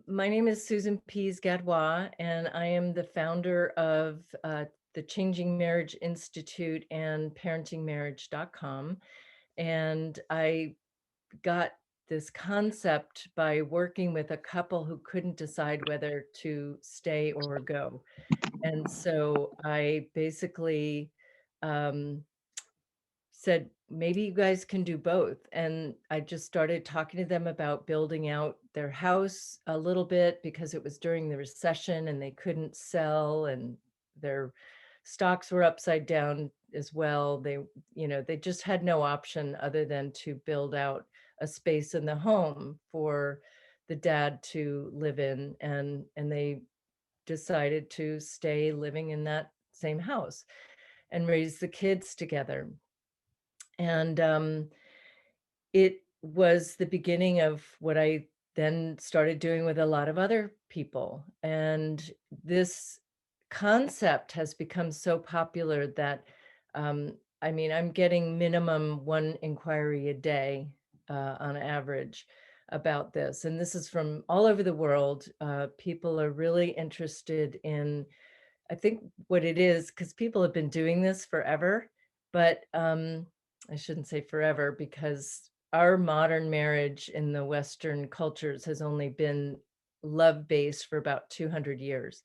My name is Susan Pease Gadoua, and I am the founder of the Changing Marriage Institute and parentingmarriage.com. And I got this concept by working with a couple who couldn't decide whether to stay or go. And so I basically um, said, maybe you guys can do both. And I just started talking to them about building out their house a little bit because it was during the recession and they couldn't sell and their stocks were upside down as well. They just had no option other than to build out a space in the home for the dad to live in. And they decided to stay living in that same house and raise the kids together. And it was the beginning of what I then started doing with a lot of other people. And this concept has become so popular that, I'm getting minimum one inquiry a day on average about this. And this is from all over the world. People are really interested in, I think what it is, because people have been doing this forever, but I shouldn't say forever, because our modern marriage in the Western cultures has only been love-based for about 200 years.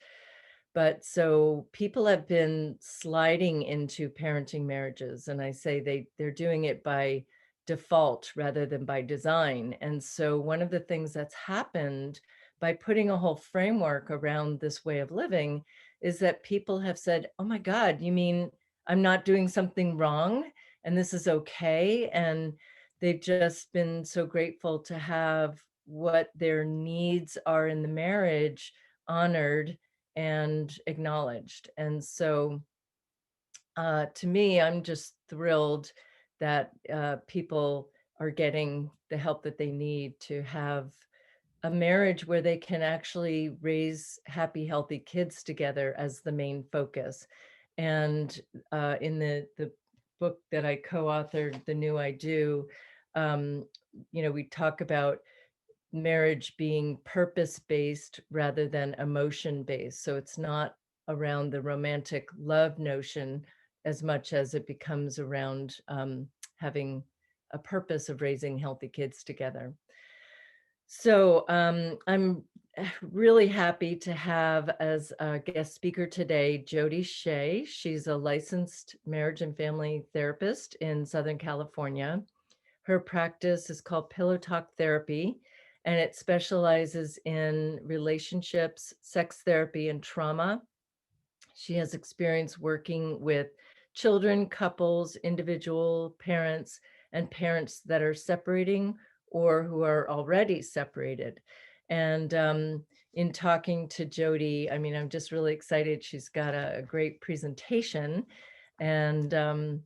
But so people have been sliding into parenting marriages, and I say they're doing it by default rather than by design. And so one of the things that's happened by putting a whole framework around this way of living is that people have said, "Oh my God, you mean I'm not doing something wrong and this is okay?" And they've just been so grateful to have what their needs are in the marriage honored and acknowledged. And so to me, I'm just thrilled that people are getting the help that they need to have a marriage where they can actually raise happy, healthy kids together as the main focus. And in the book that I co-authored, The New I Do, um, we talk about marriage being purpose-based rather than emotion-based. So it's not around the romantic love notion as much as it becomes around having a purpose of raising healthy kids together. So I'm really happy to have as a guest speaker today, Jodie Shea. She's a licensed marriage and family therapist in Southern California. Her practice is called Pillow Talk Therapy, and it specializes in relationships, sex therapy, and trauma. She has experience working with children, couples, individual parents, and parents that are separating or who are already separated. And in talking to Jodie, I'm just really excited. She's got a great presentation. And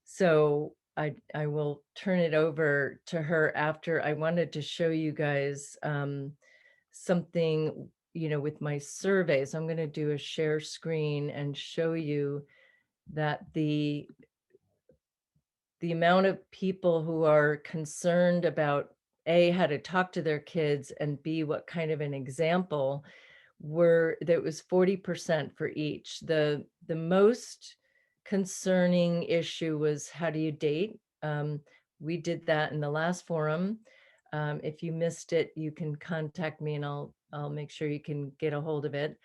so I will turn it over to her after. I wanted to show you guys something, with my survey. So I'm going to do a share screen and show you that the amount of people who are concerned about A, how to talk to their kids, and B, what kind of an example that was 40% for each. The most concerning issue was, how do you date? We did that in the last forum. If you missed it, you can contact me and I'll make sure you can get a hold of it.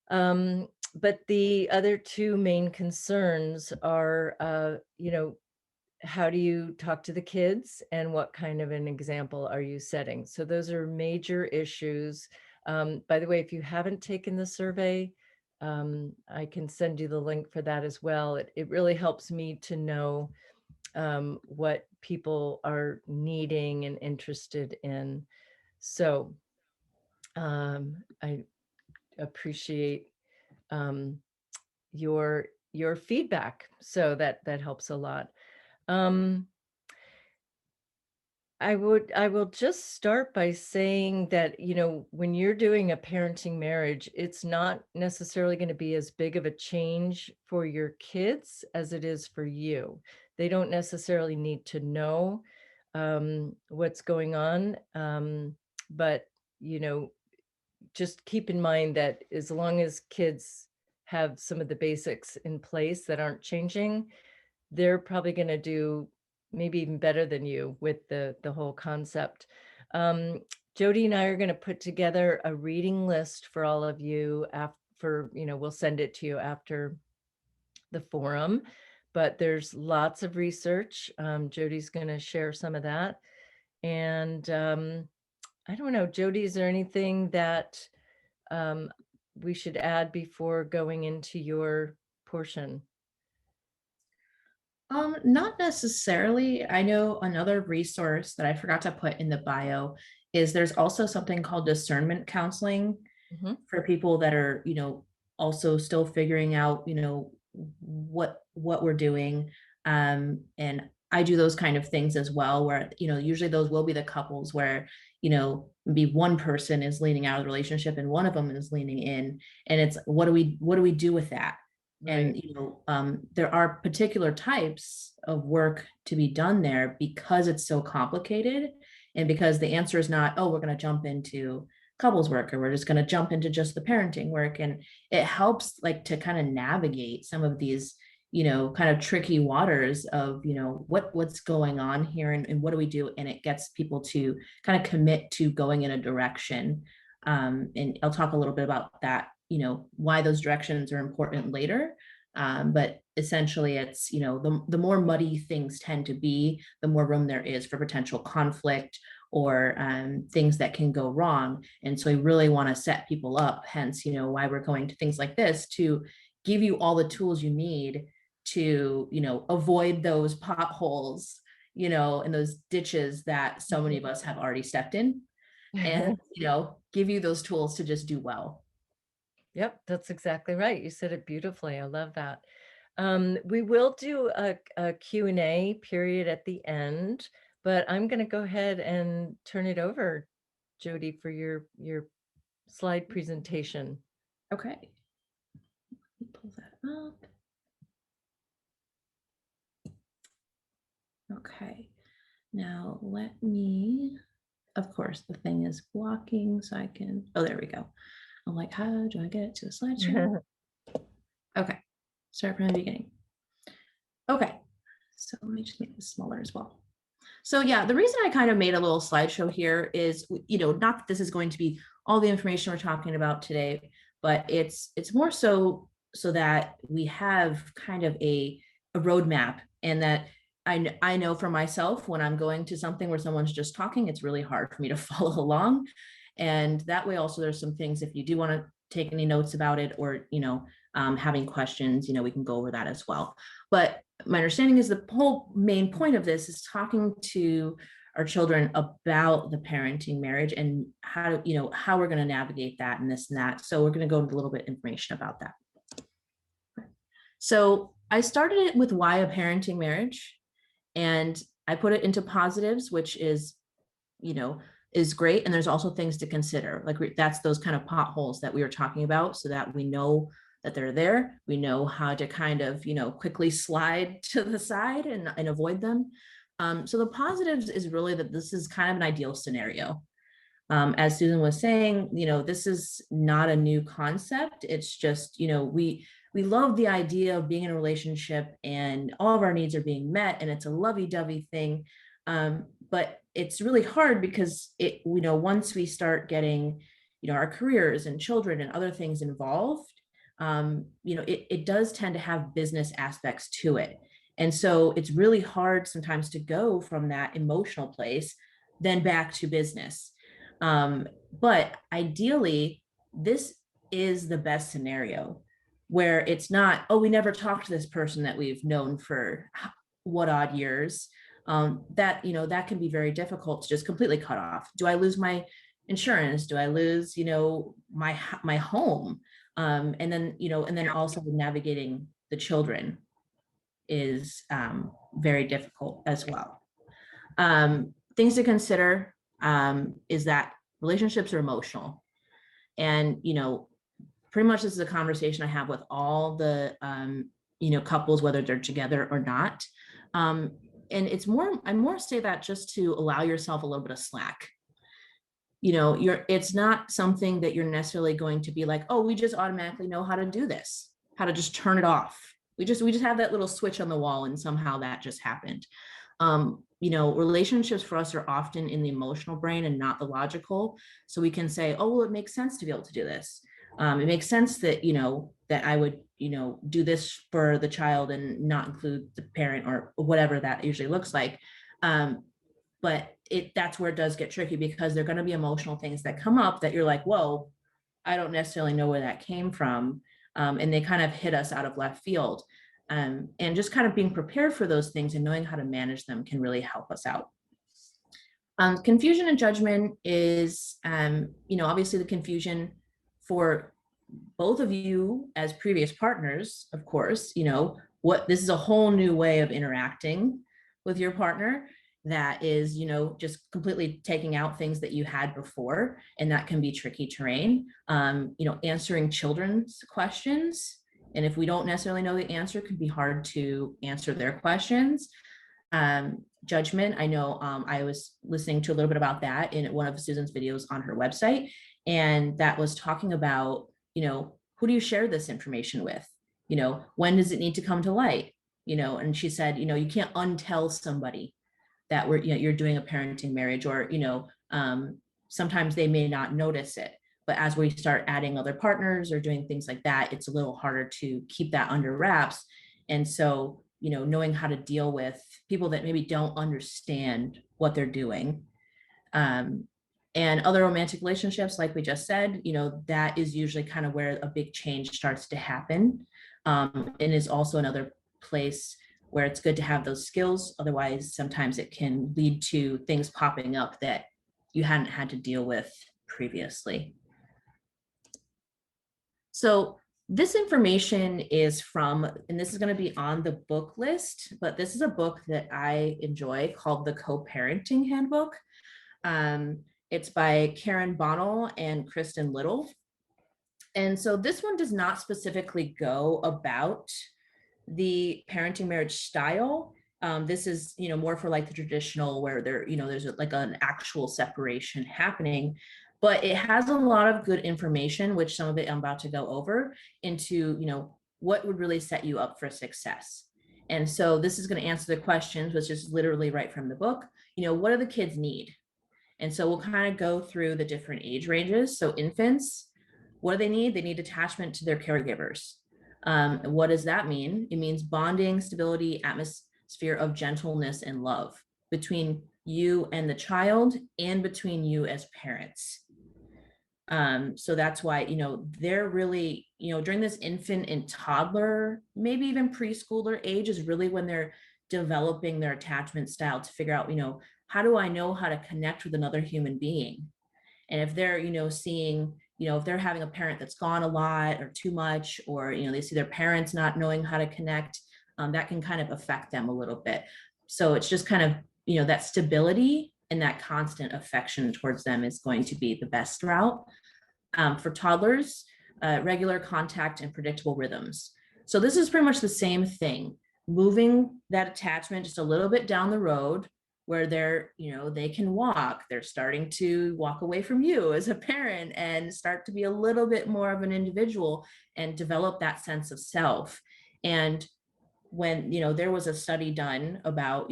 But the other two main concerns are, how do you talk to the kids and what kind of an example are you setting? So those are major issues. By the way, if you haven't taken the survey, I can send you the link for that as well. It really helps me to know what people are needing and interested in. So I appreciate um, your feedback. So that helps a lot. I will just start by saying that, when you're doing a parenting marriage, it's not necessarily going to be as big of a change for your kids as it is for you. They don't necessarily need to know what's going on. But, just keep in mind that as long as kids have some of the basics in place that aren't changing, they're probably going to do maybe even better than you with the whole concept. Um, Jodie and I are going to put together a reading list for all of you after, we'll send it to you after the forum, but there's lots of research. Jodie's going to share some of that. And I don't know, Jodie, is there anything that we should add before going into your portion? Not necessarily. I know another resource that I forgot to put in the bio is there's also something called discernment counseling Mhm. for people that are, also still figuring out, what we're doing. And I do those kind of things as well, where, usually those will be the couples where, maybe one person is leaning out of the relationship and one of them is leaning in. And it's what do we do with that? Right. And there are particular types of work to be done there because it's so complicated, and because the answer is not, oh, we're going to jump into couples work, or we're just going to jump into just the parenting work. And it helps like to kind of navigate some of these kind of tricky waters of what's going on here, and what do we do, and it gets people to kind of commit to going in a direction. And I'll talk a little bit about that, why those directions are important later. But essentially it's, the more muddy things tend to be, the more room there is for potential conflict or things that can go wrong. And so we really want to set people up, hence, why we're going to things like this, to give you all the tools you need to, avoid those potholes, and those ditches that so many of us have already stepped in, and, give you those tools to just do well. Yep, that's exactly right. You said it beautifully. I love that. We will do a Q&A period at the end, but I'm going to go ahead and turn it over, Jodie, for your slide presentation. Okay. Pull that up. Okay. Now let me, of course, the thing is blocking, so I can, oh, there we go. I'm like, how do I get to a slideshow? Okay. Start from the beginning. Okay. So let me just make this smaller as well. So yeah, the reason I kind of made a little slideshow here is, not that this is going to be all the information we're talking about today, but it's more so that we have kind of a roadmap, and that I know for myself, when I'm going to something where someone's just talking, it's really hard for me to follow along. And that way also there's some things, if you do want to take any notes about it, or, having questions, we can go over that as well. But my understanding is the whole main point of this is talking to our children about the parenting marriage, and how we're going to navigate that, and this and that. So we're going to go into a little bit of information about that. So I started it with why a parenting marriage, and I put it into positives, which is great. And there's also things to consider, like that's those kind of potholes that we were talking about, so that we know that they're there. We know how to kind of, quickly slide to the side and avoid them. So the positives is really that this is kind of an ideal scenario. As Susan was saying, this is not a new concept. It's just, we love the idea of being in a relationship and all of our needs are being met, and it's a lovey-dovey thing. But it's really hard because once we start getting, our careers and children and other things involved, it does tend to have business aspects to it. And so it's really hard sometimes to go from that emotional place then back to business. But ideally, this is the best scenario, where it's not, oh, we never talked to this person that we've known for what odd years. That can be very difficult to just completely cut off. Do I lose my insurance? Do I lose, my home? And then also navigating the children is very difficult as well. Things to consider is that relationships are emotional. And, pretty much this is a conversation I have with all the, couples, whether they're together or not. And I more say that just to allow yourself a little bit of slack. it's not something that you're necessarily going to be like, oh, we just automatically know how to do this, how to just turn it off. We just have that little switch on the wall and somehow that just happened. Relationships for us are often in the emotional brain and not the logical. So we can say, oh, well, it makes sense to be able to do this. It makes sense that, that I would, do this for the child and not include the parent or whatever that usually looks like. But that's where it does get tricky, because there are going to be emotional things that come up that you're like, whoa, I don't necessarily know where that came from. And they kind of hit us out of left field. And just kind of being prepared for those things and knowing how to manage them can really help us out. Confusion and judgment is, obviously the confusion for both of you as previous partners, of course, this is a whole new way of interacting with your partner that is, just completely taking out things that you had before, and that can be tricky terrain. Answering children's questions, and if we don't necessarily know the answer, it can be hard to answer their questions. Judgment, I know I was listening to a little bit about that in one of Susan's videos on her website, and that was talking about, who do you share this information with? When does it need to come to light? And she said, you can't untell somebody that you're doing a parenting marriage, or, sometimes they may not notice it. But as we start adding other partners or doing things like that, it's a little harder to keep that under wraps. And so, knowing how to deal with people that maybe don't understand what they're doing. And other romantic relationships, like we just said, that is usually kind of where a big change starts to happen. And is also another place where it's good to have those skills. Otherwise, sometimes it can lead to things popping up that you hadn't had to deal with previously. So this information is from, and this is going to be on the book list, but this is a book that I enjoy called The Co-Parenting Handbook. It's by Karen Bonnell and Kristen Little. And so this one does not specifically go about the parenting marriage style. This is, more for like the traditional where there's like an actual separation happening, but it has a lot of good information, which some of it I'm about to go over into, what would really set you up for success. And so this is going to answer the questions, which is literally right from the book. What do the kids need? And so we'll kind of go through the different age ranges. So infants, what do they need? They need attachment to their caregivers. What does that mean? It means bonding, stability, atmosphere of gentleness and love between you and the child and between you as parents. So that's why, they're really, during this infant and toddler, maybe even preschooler age is really when they're developing their attachment style to figure out, how do I know how to connect with another human being? And if they're, seeing, if they're having a parent that's gone a lot or too much, or, they see their parents not knowing how to connect, that can kind of affect them a little bit. So it's just kind of, that stability and that constant affection towards them is going to be the best route. For toddlers, regular contact and predictable rhythms. So this is pretty much the same thing, moving that attachment just a little bit down the road where they're, they can walk, they're starting to walk away from you as a parent and start to be a little bit more of an individual and develop that sense of self. And when, there was a study done about,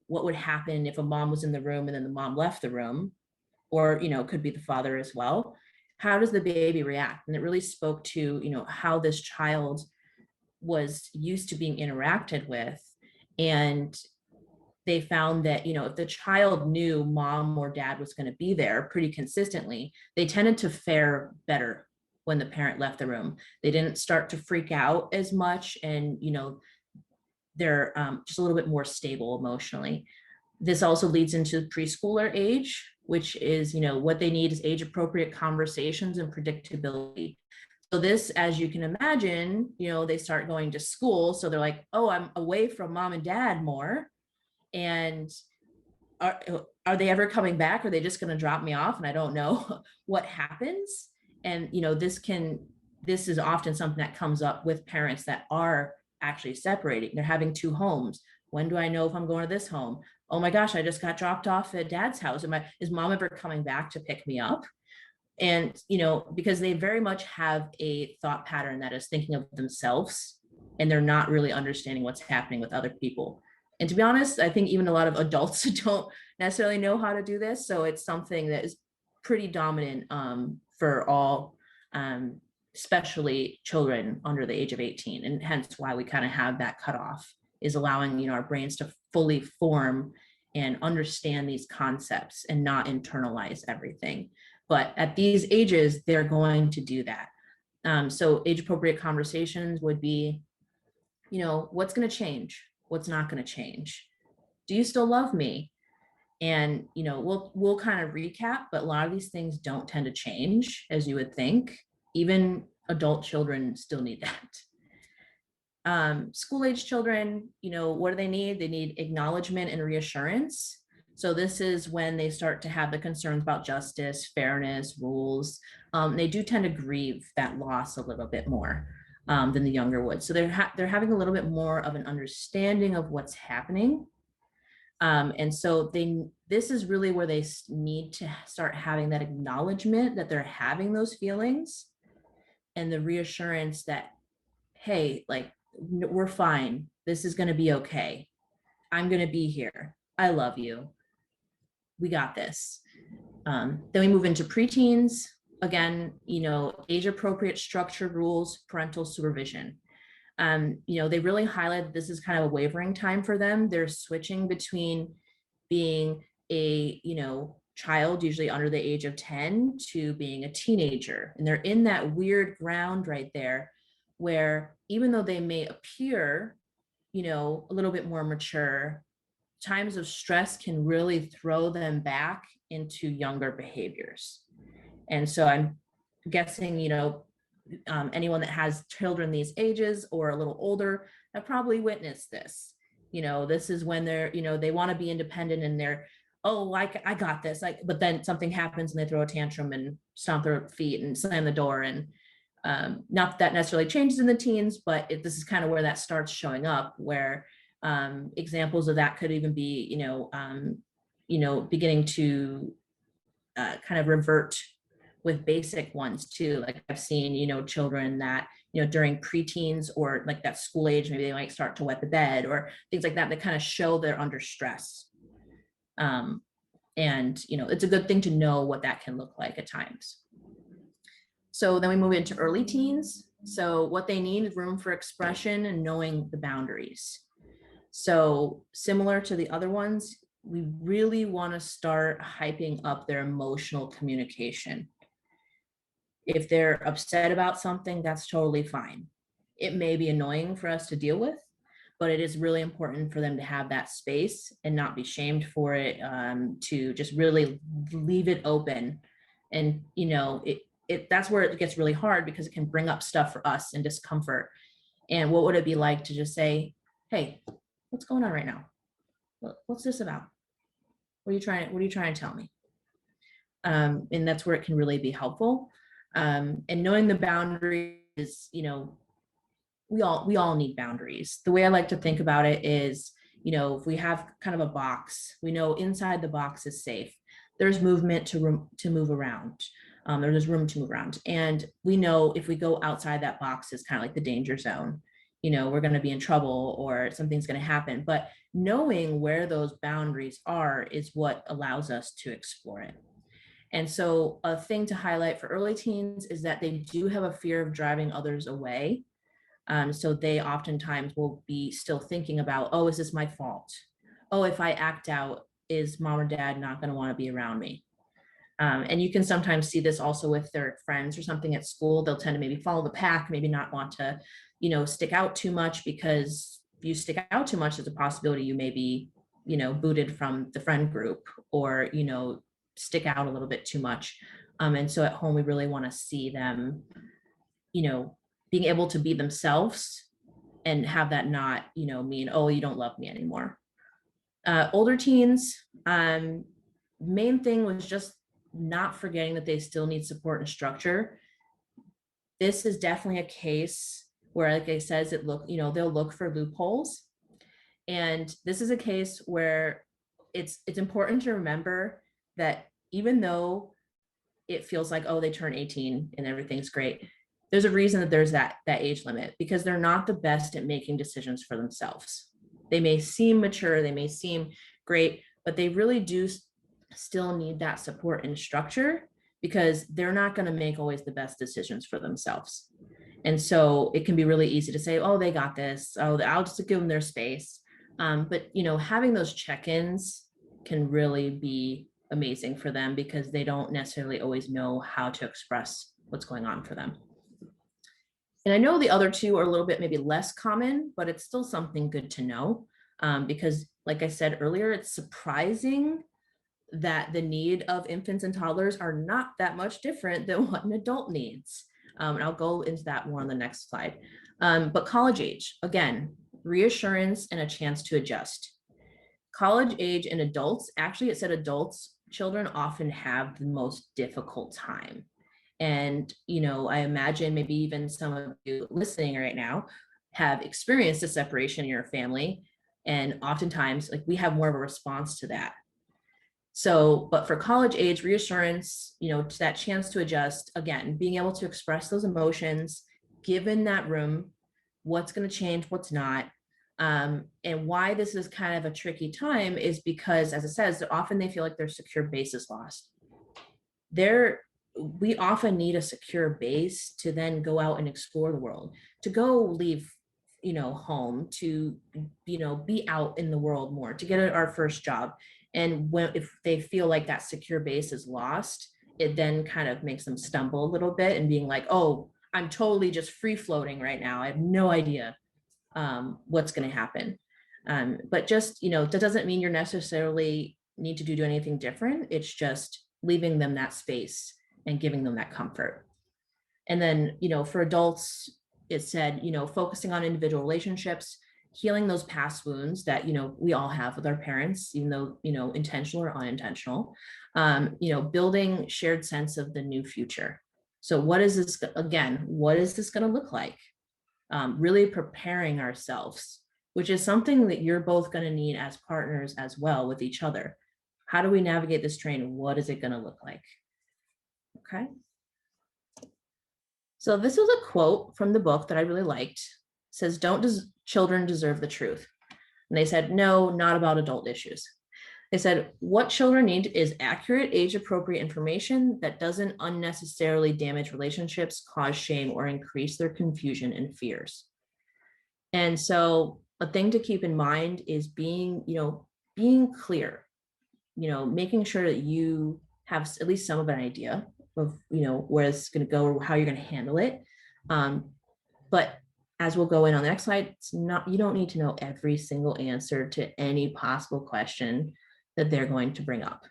what would happen if a mom was in the room and then the mom left the room, or, could be the father as well. How does the baby react? And it really spoke to, how this child was used to being interacted with. And they found that, if the child knew mom or dad was going to be there pretty consistently, they tended to fare better when the parent left the room. They didn't start to freak out as much, and, they're just a little bit more stable emotionally. This also leads into preschooler age, which is, what they need is age appropriate conversations and predictability. So this, as you can imagine, they start going to school. So they're like, oh, I'm away from mom and dad more. And are they ever coming back? Are they just going to drop me off? And I don't know what happens. And, this is often something that comes up with parents that are actually separating. They're having two homes. When do I know if I'm going to this home? oh my gosh, I just got dropped off at dad's house. Is mom ever coming back to pick me up? And, because they very much have a thought pattern that is thinking of themselves, and they're not really understanding what's happening with other people. And to be honest, I think even a lot of adults don't necessarily know how to do this. So it's something that is pretty dominant for all, especially children under the age of 18. And hence why we kind of have that cutoff, is allowing, our brains to fully form and understand these concepts and not internalize everything. But at these ages, they're going to do that. So age appropriate conversations would be, what's going to change? What's not going to change? Do you still love me? And, we'll kind of recap, but a lot of these things don't tend to change as you would think. Even adult children still need that. School age children, what do they need? They need acknowledgement and reassurance. So this is when they start to have the concerns about justice, fairness, rules. They do tend to grieve that loss a little bit more than the younger would. So they're having a little bit more of an understanding of what's happening. And so this is really where they need to start having that acknowledgement that they're having those feelings, and the reassurance that, hey, like, we're fine. This is going to be okay. I'm going to be here. I love you. We got this. Then we move into preteens. Again, age appropriate structure, rules, parental supervision. They really highlight this is kind of a wavering time for them. They're switching between being a, child, usually under the age of 10, to being a teenager. And they're in that weird ground right there where, even though they may appear, a little bit more mature, times of stress can really throw them back into younger behaviors. And so I'm guessing, anyone that has children these ages or a little older have probably witnessed this. This is when they're, they want to be independent, and they're, oh, I got this. But then something happens and they throw a tantrum and stomp their feet and slam the door. And not that necessarily changes in the teens, but this is kind of where that starts showing up, where examples of that could even be, beginning to kind of revert with basic ones too. Like I've seen, children that, during preteens or like that school age, maybe they might start to wet the bed or things like that, that kind of show they're under stress. And, it's a good thing to know what that can look like at times. So then we move into early teens. So what they need is room for expression and knowing the boundaries. So similar to the other ones, we really want to start hyping up their emotional communication. If they're upset about something, that's totally fine. It may be annoying for us to deal with, but it is really important for them to have that space and not be shamed for it, to just really leave it open. And, that's where it gets really hard, because it can bring up stuff for us and discomfort. And what would it be like to just say, hey, what's going on right now? What's this about? What are you trying to tell me? And that's where it can really be helpful. And knowing the boundaries, we all need boundaries. The way I like to think about it is, if we have kind of a box, we know inside the box is safe. There's movement to move around. There's room to move around. And we know if we go outside that box is kind of like the danger zone. We're going to be in trouble or something's going to happen. But knowing where those boundaries are is what allows us to explore it. And so a thing to highlight for early teens is that they do have a fear of driving others away. So they oftentimes will be still thinking about, oh, is this my fault? Oh, if I act out, is mom or dad not going to want to be around me? And you can sometimes see this also with their friends or something at school. They'll tend to maybe follow the pack, maybe not want to, stick out too much, because if you stick out too much, there's a possibility you may be, booted from the friend group, or, stick out a little bit too much. And so at home, we really want to see them, being able to be themselves and have that not, mean, oh, you don't love me anymore. Older teens, main thing was just not forgetting that they still need support and structure. This is definitely a case where, like I said, they'll look for loopholes. And this is a case where it's important to remember that even though it feels like, oh, they turn 18 and everything's great, there's a reason that there's that age limit, because they're not the best at making decisions for themselves. They may seem mature, they may seem great, but they really do still need that support and structure, because they're not going to make always the best decisions for themselves. And so it can be really easy to say, oh, they got this, oh, I'll just give them their space. But having those check-ins can really be amazing for them, because they don't necessarily always know how to express what's going on for them. And I know the other two are a little bit maybe less common, but it's still something good to know, because like I said earlier, it's surprising that the need of infants and toddlers are not that much different than what an adult needs. And I'll go into that more on the next slide. But college age, again, reassurance and a chance to adjust. College age and adults, actually it said adults, children often have the most difficult time. And, I imagine maybe even some of you listening right now have experienced a separation in your family. And oftentimes, like, we have more of a response to that. So, but for college age, reassurance, that chance to adjust, again, being able to express those emotions, given that room, what's going to change, what's not. And why this is kind of a tricky time is because, as it says, often they feel like their secure base is lost. We often need a secure base to then go out and explore the world, to go leave, home, to, be out in the world more, to get our first job. And if they feel like that secure base is lost, it then kind of makes them stumble a little bit and being like, oh, I'm totally just free floating right now. I have no idea what's going to happen. But just, that doesn't mean you're necessarily need to do anything different. It's just leaving them that space and giving them that comfort. And then, for adults, it said, focusing on individual relationships, healing those past wounds that, we all have with our parents, even though, intentional or unintentional, building shared sense of the new future. So what is this going to look like? Really preparing ourselves, which is something that you're both going to need as partners as well with each other. How do we navigate this train? What is it going to look like? Okay. So this was a quote from the book that I really liked. It says, don't children deserve the truth? And they said, no, not about adult issues. They said, what children need is accurate, age-appropriate information that doesn't unnecessarily damage relationships, cause shame, or increase their confusion and fears. And so a thing to keep in mind is being clear, making sure that you have at least some of an idea of, where it's going to go or how you're going to handle it. But as we'll go in on the next slide, you don't need to know every single answer to any possible question that they're going to bring up.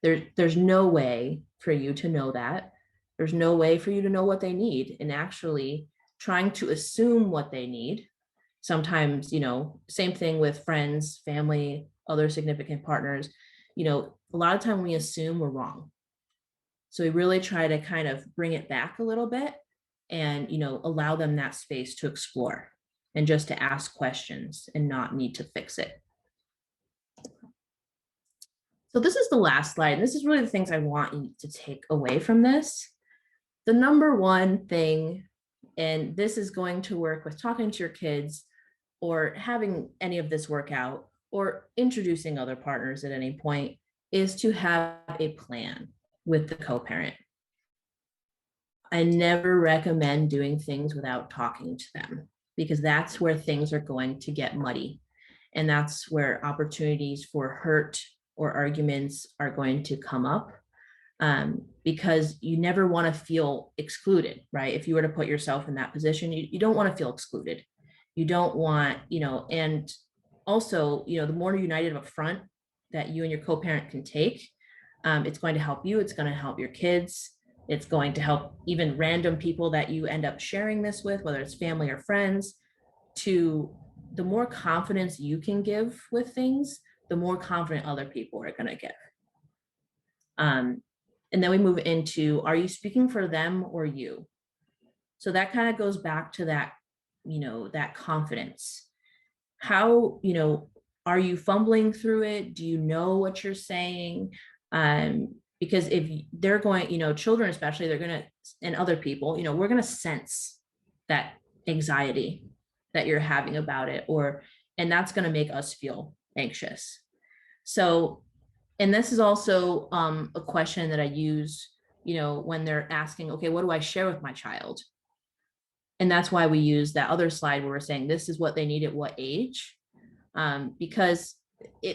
There's no way for you to know that. There's no way for you to know what they need. And actually trying to assume what they need. Sometimes, same thing with friends, family, other significant partners, a lot of time we assume we're wrong. So we really try to kind of bring it back a little bit and, allow them that space to explore and just to ask questions and not need to fix it. So this is the last slide. And this is really the things I want you to take away from this. The number one thing, and this is going to work with talking to your kids or having any of this work out or introducing other partners at any point, is to have a plan with the co-parent. I never recommend doing things without talking to them, because that's where things are going to get muddy. And that's where opportunities for hurt or arguments are going to come up, because you never want to feel excluded, right? If you were to put yourself in that position, you don't want to feel excluded. You don't want, and also, the more united up front that you and your co-parent can take, it's going to help you. It's going to help your kids. It's going to help even random people that you end up sharing this with, whether it's family or friends. The more confidence you can give with things, the more confident other people are going to get. And then we move into, are you speaking for them or you? So that kind of goes back to that, that confidence. How, are you fumbling through it? Do you know what you're saying? Because if they're going, children especially, they're going to, and other people, we're going to sense that anxiety that you're having about it, and that's going to make us feel anxious. So, and this is also a question that I use, when they're asking, okay, what do I share with my child? And that's why we use that other slide where we're saying this is what they need at what age, because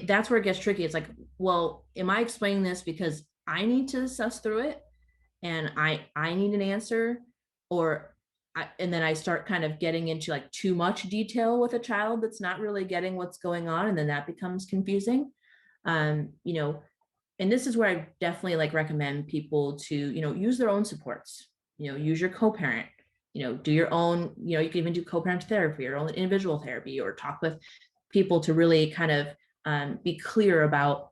that's where it gets tricky. It's like, well, am I explaining this because I need to suss through it and I need an answer, or and then I start kind of getting into like too much detail with a child that's not really getting what's going on, and then that becomes confusing. And this is where I definitely like recommend people to, use their own supports, use your co-parent, do your own, you can even do co-parent therapy or own individual therapy, or talk with people to really kind of be clear about,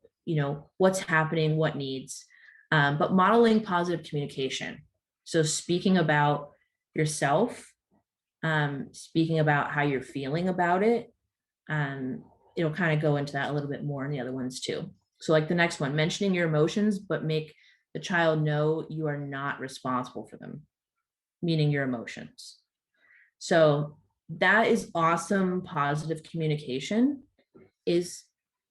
what's happening, what needs, but modeling positive communication. So speaking about yourself, speaking about how you're feeling about it, it'll kind of go into that a little bit more in the other ones too. So like the next one, mentioning your emotions, but make the child know you are not responsible for them, meaning your emotions. So that is awesome. Positive communication is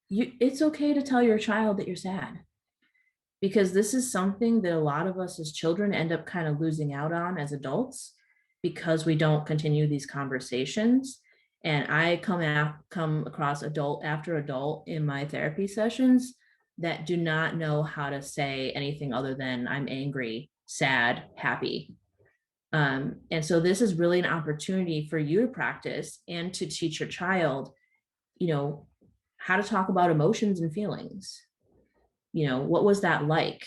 it's okay to tell your child that you're sad, because this is something that a lot of us as children end up kind of losing out on as adults because we don't continue these conversations. And I come across adult after adult in my therapy sessions that do not know how to say anything other than I'm angry, sad, happy. And so this is really an opportunity for you to practice and to teach your child, how to talk about emotions and feelings. What was that like?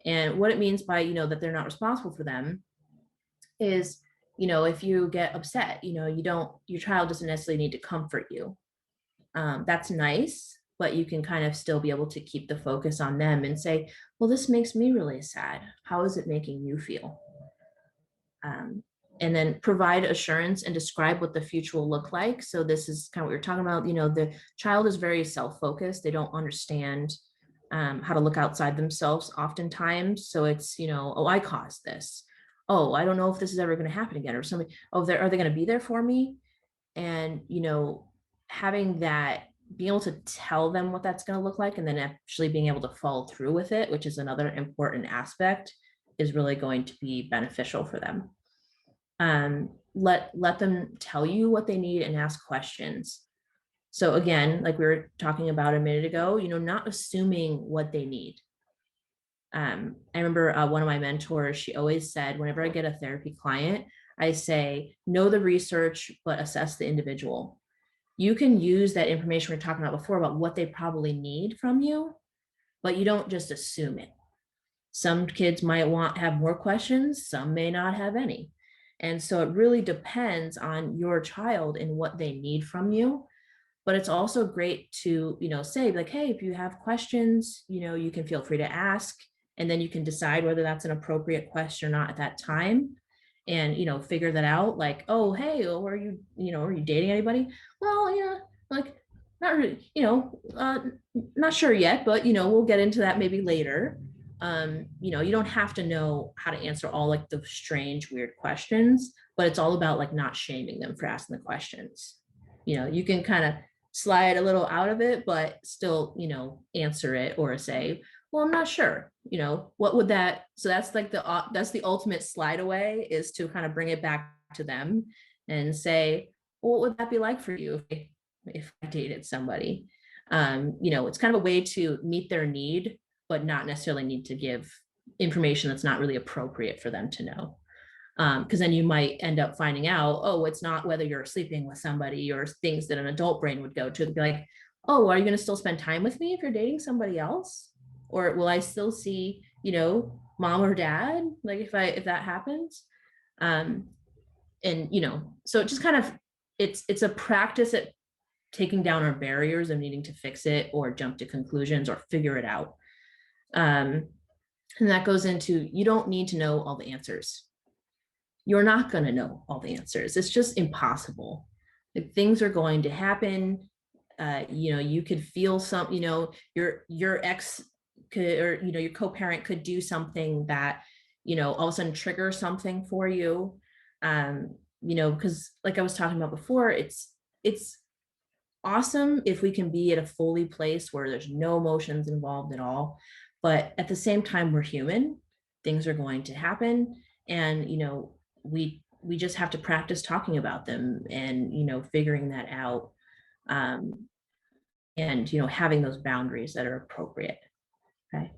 And what it means by, that they're not responsible for them is, if you get upset, your child doesn't necessarily need to comfort you. That's nice, but you can kind of still be able to keep the focus on them and say, well, this makes me really sad. How is it making you feel? And then provide assurance and describe what the future will look like. So this is kind of what you're talking about. The child is very self-focused. They don't understand how to look outside themselves oftentimes. So it's, oh, I caused this. Oh, I don't know if this is ever going to happen again, or something. Oh, are they going to be there for me? And, having that, being able to tell them what that's going to look like, and then actually being able to follow through with it, which is another important aspect, is really going to be beneficial for them. Let them tell you what they need and ask questions. So again, like we were talking about a minute ago, not assuming what they need. I remember one of my mentors, she always said, whenever I get a therapy client, I say, know the research, but assess the individual. You can use that information we were talking about before about what they probably need from you, but you don't just assume it. Some kids might have more questions, some may not have any. And so it really depends on your child and what they need from you. But it's also great to, say like, hey, if you have questions, you can feel free to ask, and then you can decide whether that's an appropriate question or not at that time. And, figure that out, like, oh, hey, are you dating anybody? Well, yeah, like, not really, not sure yet, but, we'll get into that maybe later. You don't have to know how to answer all like the strange, weird questions, but it's all about like not shaming them for asking the questions. You can kind of slide a little out of it, but still, answer it, or say, well, I'm not sure, what would that, so that's like that's the ultimate slide away, is to kind of bring it back to them and say, well, what would that be like for you if I dated somebody? It's kind of a way to meet their need, but not necessarily need to give information that's not really appropriate for them to know. Because then you might end up finding out, oh, it's not whether you're sleeping with somebody or things that an adult brain would go to. Be like, oh, are you going to still spend time with me if you're dating somebody else? Or will I still see, mom or dad? Like if that happens. And, so it just kind of, it's a practice at taking down our barriers of needing to fix it or jump to conclusions or figure it out. And that goes into, you don't need to know all the answers. You're not going to know all the answers. It's just impossible. Like, things are going to happen. You could feel some, your ex could, or, your co-parent could do something that, all of a sudden trigger something for you. Because like I was talking about before, it's awesome if we can be at a fully place where there's no emotions involved at all. But at the same time, we're human. Things are going to happen. And, we just have to practice talking about them and, figuring that out. Um, and, having those boundaries that are appropriate. Okay.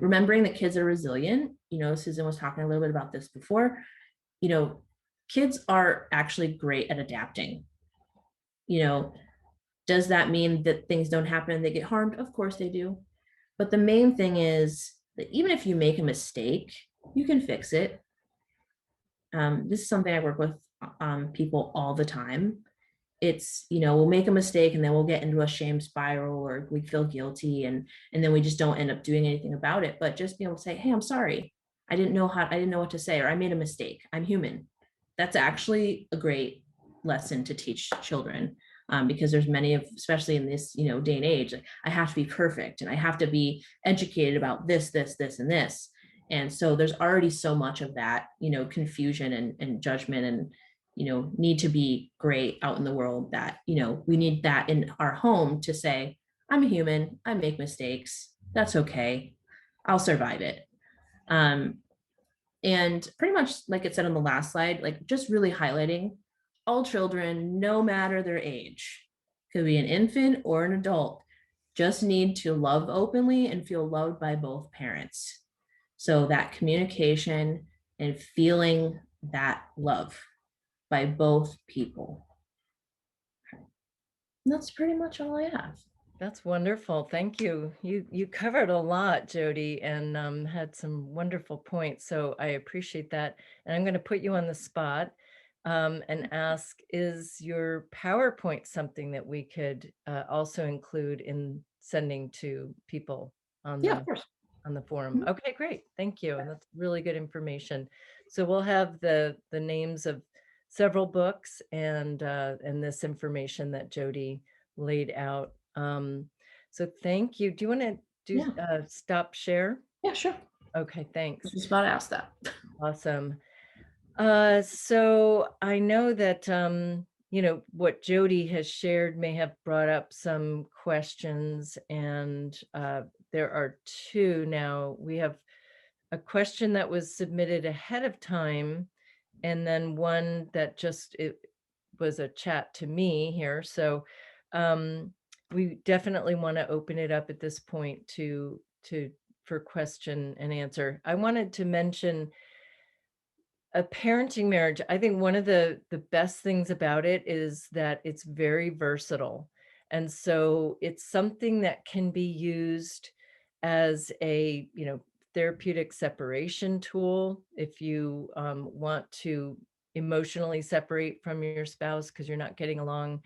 Remembering that kids are resilient. Susan was talking a little bit about this before. You know, Kids are actually great at adapting. You know, does that mean that things don't happen and they get harmed? Of course they do. But the main thing is that even if you make a mistake, you can fix it. This is something I work with people all the time. It's, we'll make a mistake and then we'll get into a shame spiral or we feel guilty and then we just don't end up doing anything about it. But just be able to say, hey, I'm sorry. I didn't know what to say, or I made a mistake. I'm human. That's actually a great lesson to teach children, because there's many of, especially in this, day and age, like, I have to be perfect and I have to be educated about this, and this. And so there's already so much of that, confusion and judgment and, need to be great out in the world, that, we need that in our home to say, I'm a human, I make mistakes. That's okay. I'll survive it. And pretty much like it said on the last slide, like just really highlighting all children, no matter their age, could be an infant or an adult, just need to love openly and feel loved by both parents. So that communication and feeling that love by both people. And that's pretty much all I have. That's wonderful. Thank you. You covered a lot, Jodie, and had some wonderful points. So I appreciate that. And I'm going to put you on the spot and ask, is your PowerPoint something that we could also include in sending to people on Yeah, of course. the forum? Okay, great. Thank you. And that's really good information. So we'll have the names of several books and this information that Jodie laid out. So thank you. Do you want to do Yeah. stop share? Yeah, sure. Okay, I thanks. was just about to ask that. Awesome. So I know that what Jodie has shared may have brought up some questions, and there are two now. We have a question that was submitted ahead of time, and then one that just it was a chat to me here. So we definitely want to open it up at this point to for question and answer. I wanted to mention a parenting marriage. I think one of the best things about it is that it's very versatile. And so it's something that can be used as a, therapeutic separation tool if you want to emotionally separate from your spouse because you're not getting along.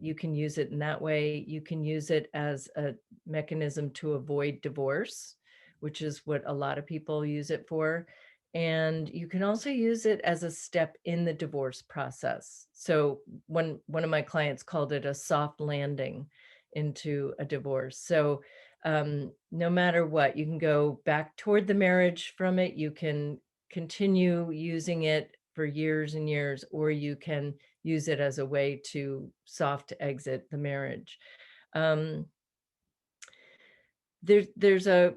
You can use it in that way. You can use it as a mechanism to avoid divorce, which is what a lot of people use it for. And you can also use it as a step in the divorce process. So one of my clients called it a soft landing into a divorce. So no matter what, you can go back toward the marriage from it. You can continue using it for years and years, or you can use it as a way to soft exit the marriage. There's a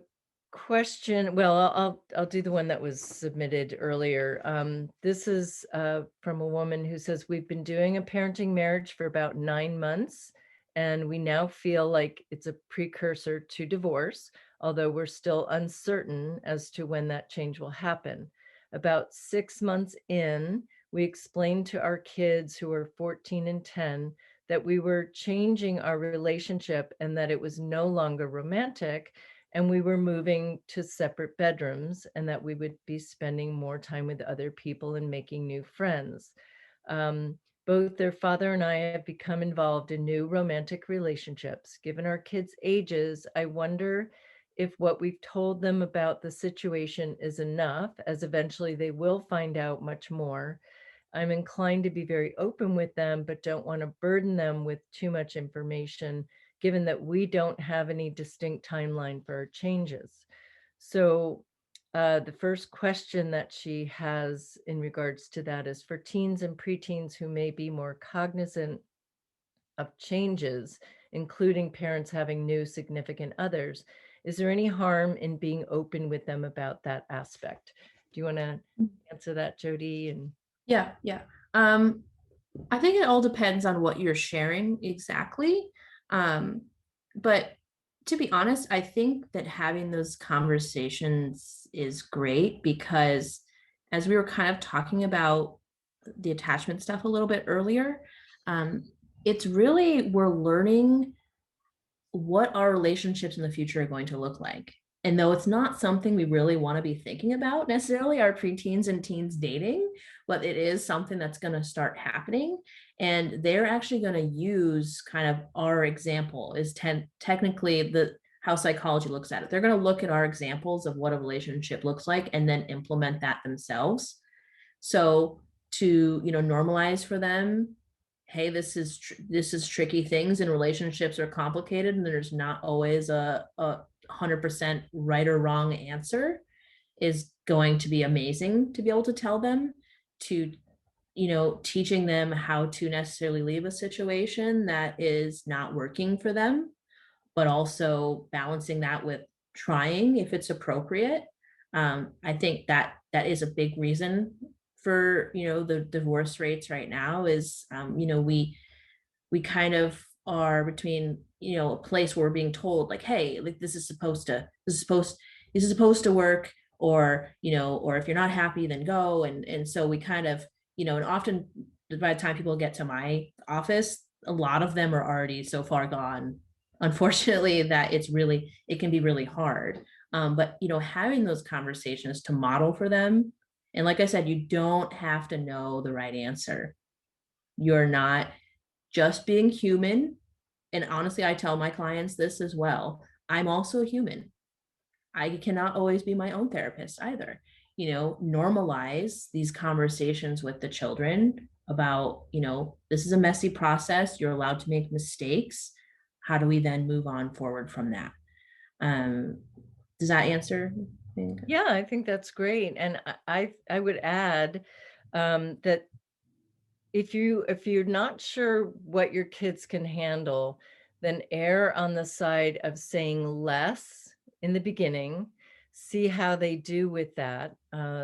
question. Well, I'll do the one that was submitted earlier. This is from a woman who says, we've been doing a parenting marriage for about 9 months, and we now feel like it's a precursor to divorce, although we're still uncertain as to when that change will happen. About 6 months in, we explained to our kids, who are 14 and 10, that we were changing our relationship and that it was no longer romantic, and we were moving to separate bedrooms, and that we would be spending more time with other people and making new friends. Both their father and I have become involved in new romantic relationships. Given our kids' ages, I wonder if what we've told them about the situation is enough, as eventually they will find out much more. I'm inclined to be very open with them, but don't want to burden them with too much information, given that we don't have any distinct timeline for our changes. So the first question that she has in regards to that is for teens and preteens who may be more cognizant of changes, including parents having new significant others. Is there any harm in being open with them about that aspect? Do you want to answer that, Jodie? And Yeah, yeah. Um, I think it all depends on what you're sharing exactly. Um, but to be honest, I think that having those conversations is great because as we were kind of talking about the attachment stuff a little bit earlier, um, it's really we're learning what our relationships in the future are going to look like. And though it's not something we really want to be thinking about necessarily, our preteens and teens dating, but it is something that's going to start happening. And they're actually going to use kind of our example is technically the how psychology looks at it. They're going to look at our examples of what a relationship looks like and then implement that themselves. So to, normalize for them, hey, this is tricky things and relationships are complicated and there's not always a 100% right or wrong answer is going to be amazing to be able to tell them to teaching them how to necessarily leave a situation that is not working for them, but also balancing that with trying if it's appropriate. I think that that is a big reason for the divorce rates right now is we kind of are between a place where we're being told like, hey, like this is supposed to work, or or if you're not happy then go, and so we kind of and often by the time people get to my office a lot of them are already so far gone, unfortunately, that it can be really hard. But having those conversations to model for them, and like I said, you don't have to know the right answer. You're not just being human. And honestly, I tell my clients this as well. I'm also a human. I cannot always be my own therapist either. Normalize these conversations with the children about, this is a messy process. You're allowed to make mistakes. How do we then move on forward from that? Um, does that answer? yeah, I think that's great. And I would add that if you're not sure what your kids can handle, then err on the side of saying less in the beginning, see how they do with that.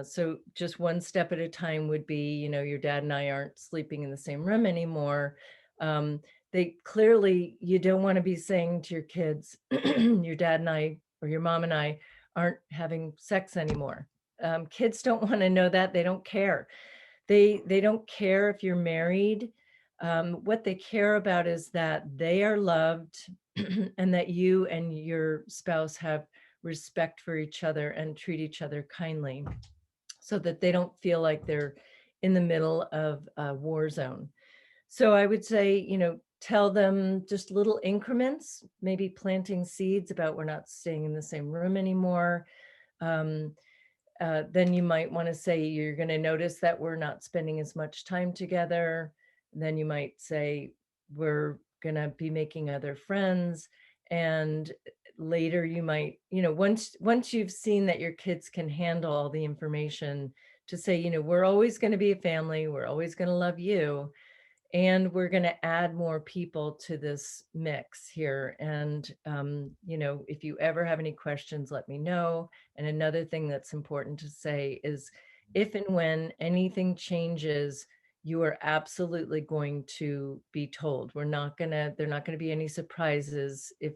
So just one step at a time would be, your dad and I aren't sleeping in the same room anymore. Um, they clearly, you don't want to be saying to your kids, your dad and I, or your mom and I aren't having sex anymore. Kids don't want to know that. They don't care. They don't care if you're married. What they care about is that they are loved and that you and your spouse have respect for each other and treat each other kindly so that they don't feel like they're in the middle of a war zone. So I would say, tell them just little increments, maybe planting seeds about we're not staying in the same room anymore. Um, then you might want to say you're going to notice that we're not spending as much time together. Then you might say we're going to be making other friends. And later you might, once you've seen that your kids can handle all the information, to say, we're always going to be a family. We're always going to love you, and we're going to add more people to this mix here. And, if you ever have any questions, let me know. And another thing that's important to say is if and when anything changes, you are absolutely going to be told. They're not going to be any surprises if,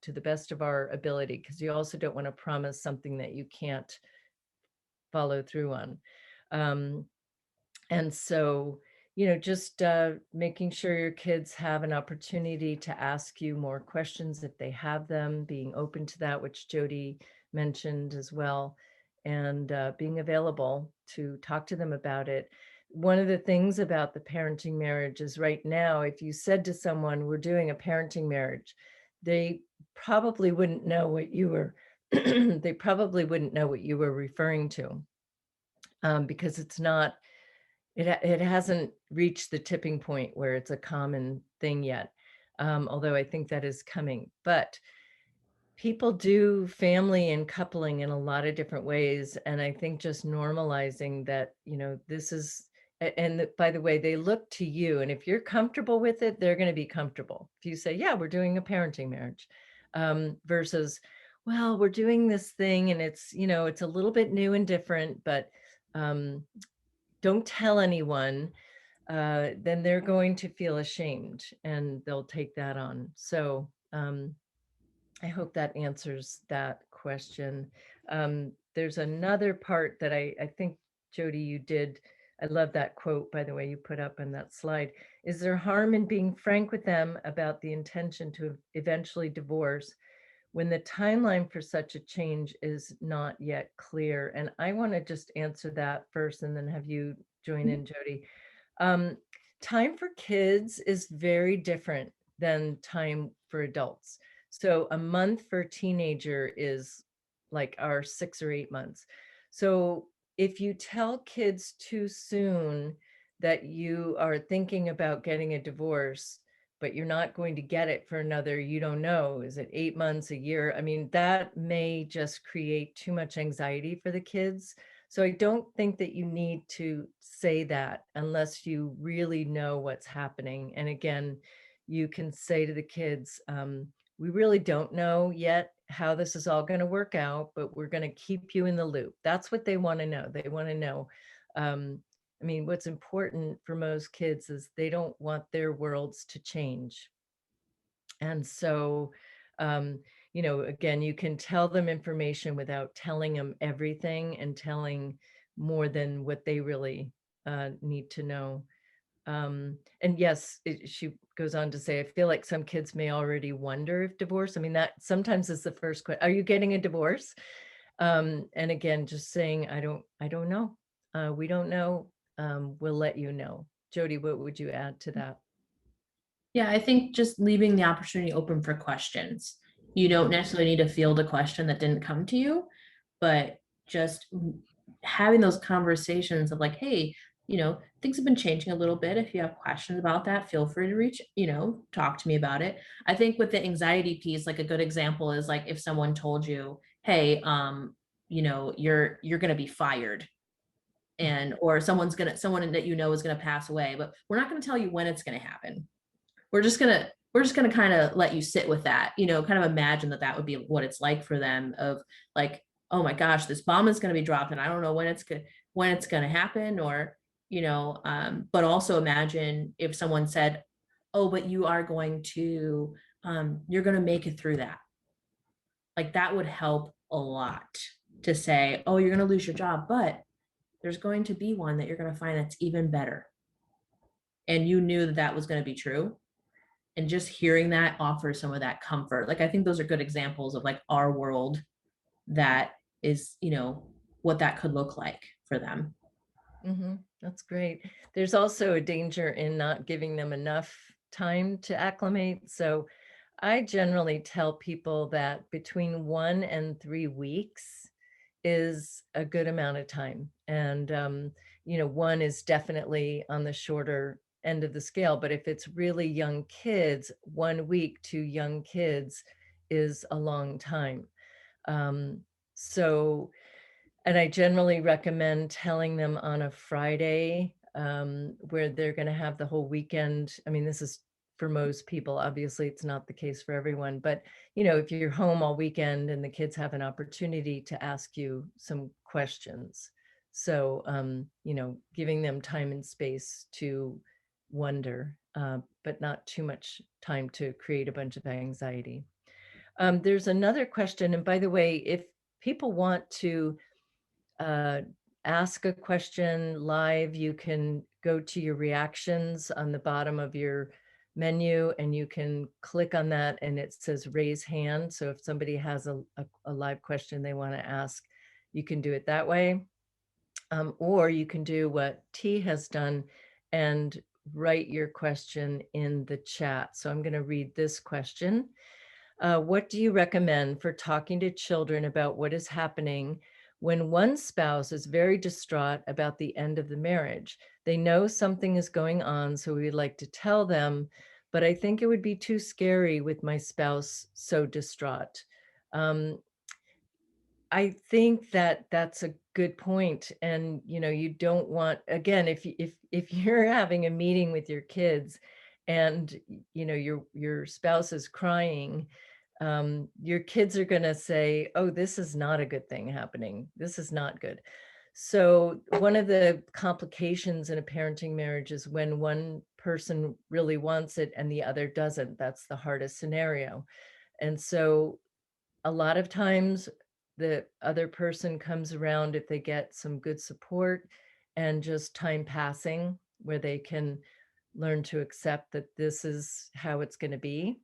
to the best of our ability, because you also don't want to promise something that you can't follow through on. And so, just making sure your kids have an opportunity to ask you more questions if they have them, being open to that, which Jodie mentioned as well, and being available to talk to them about it. One of the things about the parenting marriage is right now, if you said to someone, we're doing a parenting marriage, they probably wouldn't know what you were, they probably wouldn't know what you were referring to, because it's not It hasn't reached the tipping point where it's a common thing yet, although I think that is coming. But people do family and coupling in a lot of different ways, and I think just normalizing that, this is by the way, they look to you, and if you're comfortable with it, they're gonna be comfortable. If you say, "Yeah, we're doing a parenting marriage," versus, "Well, we're doing this thing, and it's a little bit new and different, but, um, don't tell anyone," then they're going to feel ashamed, and they'll take that on. So, I hope that answers that question. There's another part that I think, Jody, you did. I love that quote, by the way, you put up in that slide. Is there harm in being frank with them about the intention to eventually divorce when the timeline for such a change is not yet clear? And I want to just answer that first and then have you join in, Jody. Um, Time for kids is very different than time for adults. So a month for a teenager is like our 6 or 8 months. So if you tell kids too soon that you are thinking about getting a divorce, but you're not going to get it for another, you don't know, is it 8 months, a year? I mean, that may just create too much anxiety for the kids. So I don't think that you need to say that unless you really know what's happening. And again, you can say to the kids, we really don't know yet how this is all going to work out, but we're going to keep you in the loop. That's what they want to know. They want to know. Um, I mean, what's important for most kids is they don't want their worlds to change. And so, um, again, you can tell them information without telling them everything and telling more than what they really need to know. And yes, she goes on to say, I feel like some kids may already wonder if divorce, I mean, that sometimes is the first question, are you getting a divorce? And again, just saying, I don't know. We don't know. We'll let you know. Jody, what would you add to that? Yeah, I think just leaving the opportunity open for questions. You don't necessarily need to field a question that didn't come to you, but just having those conversations of like, hey, things have been changing a little bit. If you have questions about that, feel free to reach, talk to me about it. I think with the anxiety piece, like a good example is like if someone told you, hey, you're gonna be fired and or someone that is gonna pass away, but we're not gonna tell you when it's gonna happen. We're just gonna kind of let you sit with that, kind of imagine that that would be what it's like for them of like, oh my gosh, this bomb is going to be dropped and I don't know when it's going to happen, or but also imagine if someone said, oh, but you are going to you're going to make it through that. Like that would help a lot to say, oh, you're going to lose your job, but there's going to be one that you're going to find that's even better, and you knew that that was going to be true. And just hearing that offers some of that comfort. Like I think those are good examples of like our world that is, what that could look like for them. That's great. There's also a danger in not giving them enough time to acclimate. So I generally tell people that between 1 and 3 weeks is a good amount of time. And, 1 is definitely on the shorter end of the scale. But if it's really young kids, 1 week to young kids is a long time. Um, so, and I generally recommend telling them on a Friday, where they're going to have the whole weekend. I mean, this is for most people. Obviously, it's not the case for everyone. But, if you're home all weekend and the kids have an opportunity to ask you some questions. So, giving them time and space to wonder, but not too much time to create a bunch of anxiety. There's another question. And by the way, if people want to uh, ask a question live, you can go to your reactions on the bottom of your menu and you can click on that and it says raise hand. So if somebody has a live question they want to ask, you can do it that way. Or you can do what T has done and write your question in the chat. So I'm going to read this question. What do you recommend for talking to children about what is happening when one spouse is very distraught about the end of the marriage. They know something is going on, so we'd like to tell them, but I think it would be too scary with my spouse so distraught. Um, I think that that's a good point, and, you don't want, again, if you're having a meeting with your kids and, your spouse is crying, your kids are gonna say, "Oh, this is not a good thing happening. This is not good." So, one of the complications in a parenting marriage is when one person really wants it and the other doesn't. That's the hardest scenario, and so a lot of times the other person comes around if they get some good support and just time passing where they can learn to accept that this is how it's going to be.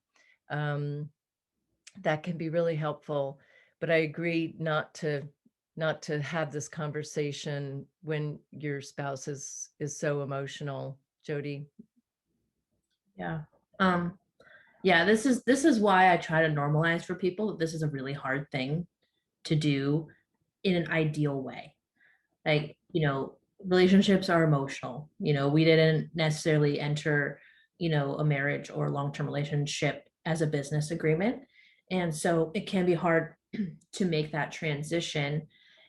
um, that can be really helpful, but I agree not to have this conversation when your spouse is so emotional. Jody. Yeah. Um, yeah, this is why I try to normalize for people that this is a really hard thing to do in an ideal way. Like, relationships are emotional. We didn't necessarily enter, a marriage or long-term relationship as a business agreement. And so it can be hard to make that transition.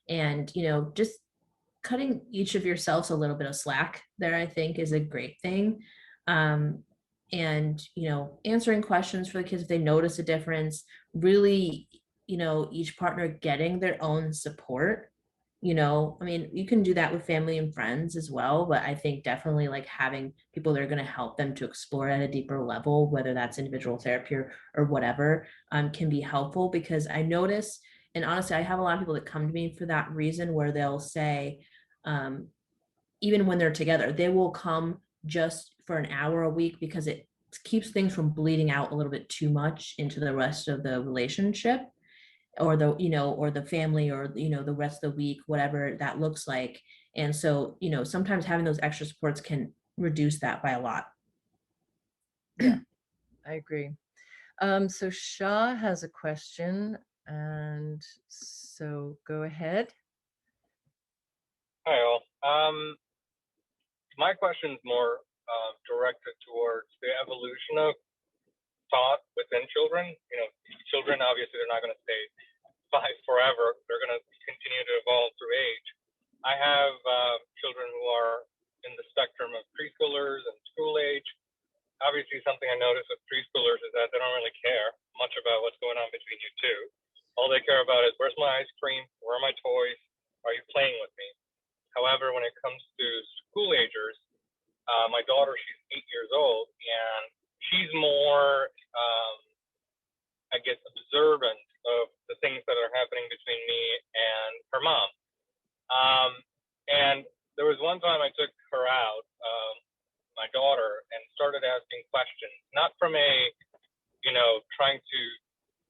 And, just cutting each of yourselves a little bit of slack there, I think, is a great thing. Um, and, answering questions for the kids if they notice a difference, really, each partner getting their own support. I mean, you can do that with family and friends as well, but I think definitely like having people that are going to help them to explore at a deeper level, whether that's individual therapy or whatever, can be helpful. Because I notice, and honestly, I have a lot of people that come to me for that reason, where they'll say, um, even when they're together, they will come just for an hour a week because it keeps things from bleeding out a little bit too much into the rest of the relationship, or the family, or the rest of the week, whatever that looks like. And so, sometimes having those extra supports can reduce that by a lot. Yeah, I agree. So Shah has a question, and so go ahead. Hi, all. My question is more directed towards the evolution of thought within children. Children, obviously, they're not going to stay five forever. They're going to continue to evolve through age. I have children who are in the spectrum of preschoolers and school age. Obviously, something I notice with preschoolers is that they don't really care much about what's going on between you two. All they care about is, where's my ice cream? Where are my toys? Are you playing with me? However, when it comes to school agers, my daughter, she's 8 years old, and she's more, I guess, observant of the things that are happening between me and her mom. And there was one time I took her out, my daughter, and started asking questions, not from a, trying to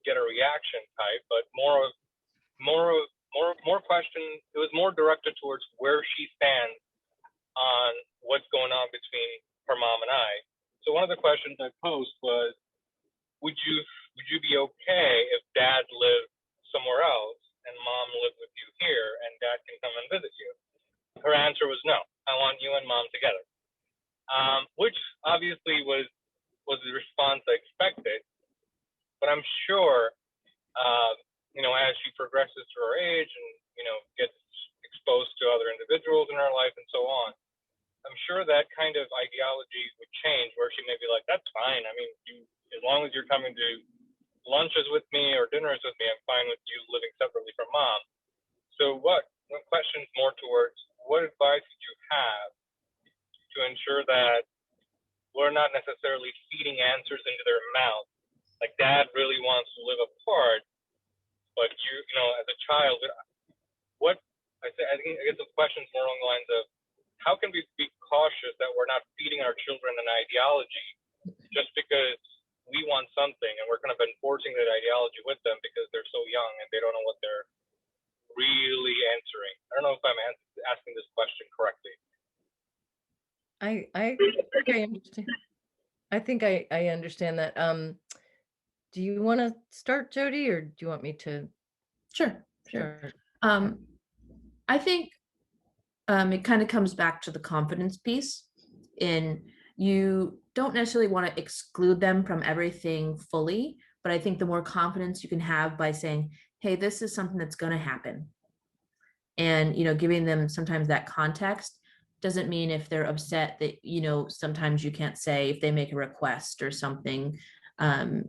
get a reaction type, but more questions. It was more directed towards where she stands on what's going on between her mom and I. So one of the questions I posed was, would you be okay if dad lived somewhere else and mom lived with you here and dad can come and visit you? Her answer was no. I want you and mom together, which obviously was the response I expected. But I'm sure, as she progresses through her age and gets exposed to other individuals in her life and so on, I'm sure that kind of ideology would change, where she may be like, that's fine. I mean, as long as you're coming to lunches with me or dinners with me, I'm fine with you living separately from mom. So what questions more towards, what advice would you have to ensure that we're not necessarily feeding answers into their mouth? Like, dad really wants to live apart, but as a child, what I think I guess the question's more along the lines of, how can we be cautious that we're not feeding our children an ideology just because we want something, and we're kind of enforcing that ideology with them because they're so young and they don't know what they're really answering? I don't know if I'm asking this question correctly. I think I understand. I think I understand that. Do you want to start, Jody, or do you want me to Sure. start? Okay. Um, I think it kind of comes back to the confidence piece. In you don't necessarily want to exclude them from everything fully, but I think the more confidence you can have by saying, hey, this is something that's going to happen, and giving them sometimes that context doesn't mean if they're upset that sometimes you can't say if they make a request or something, um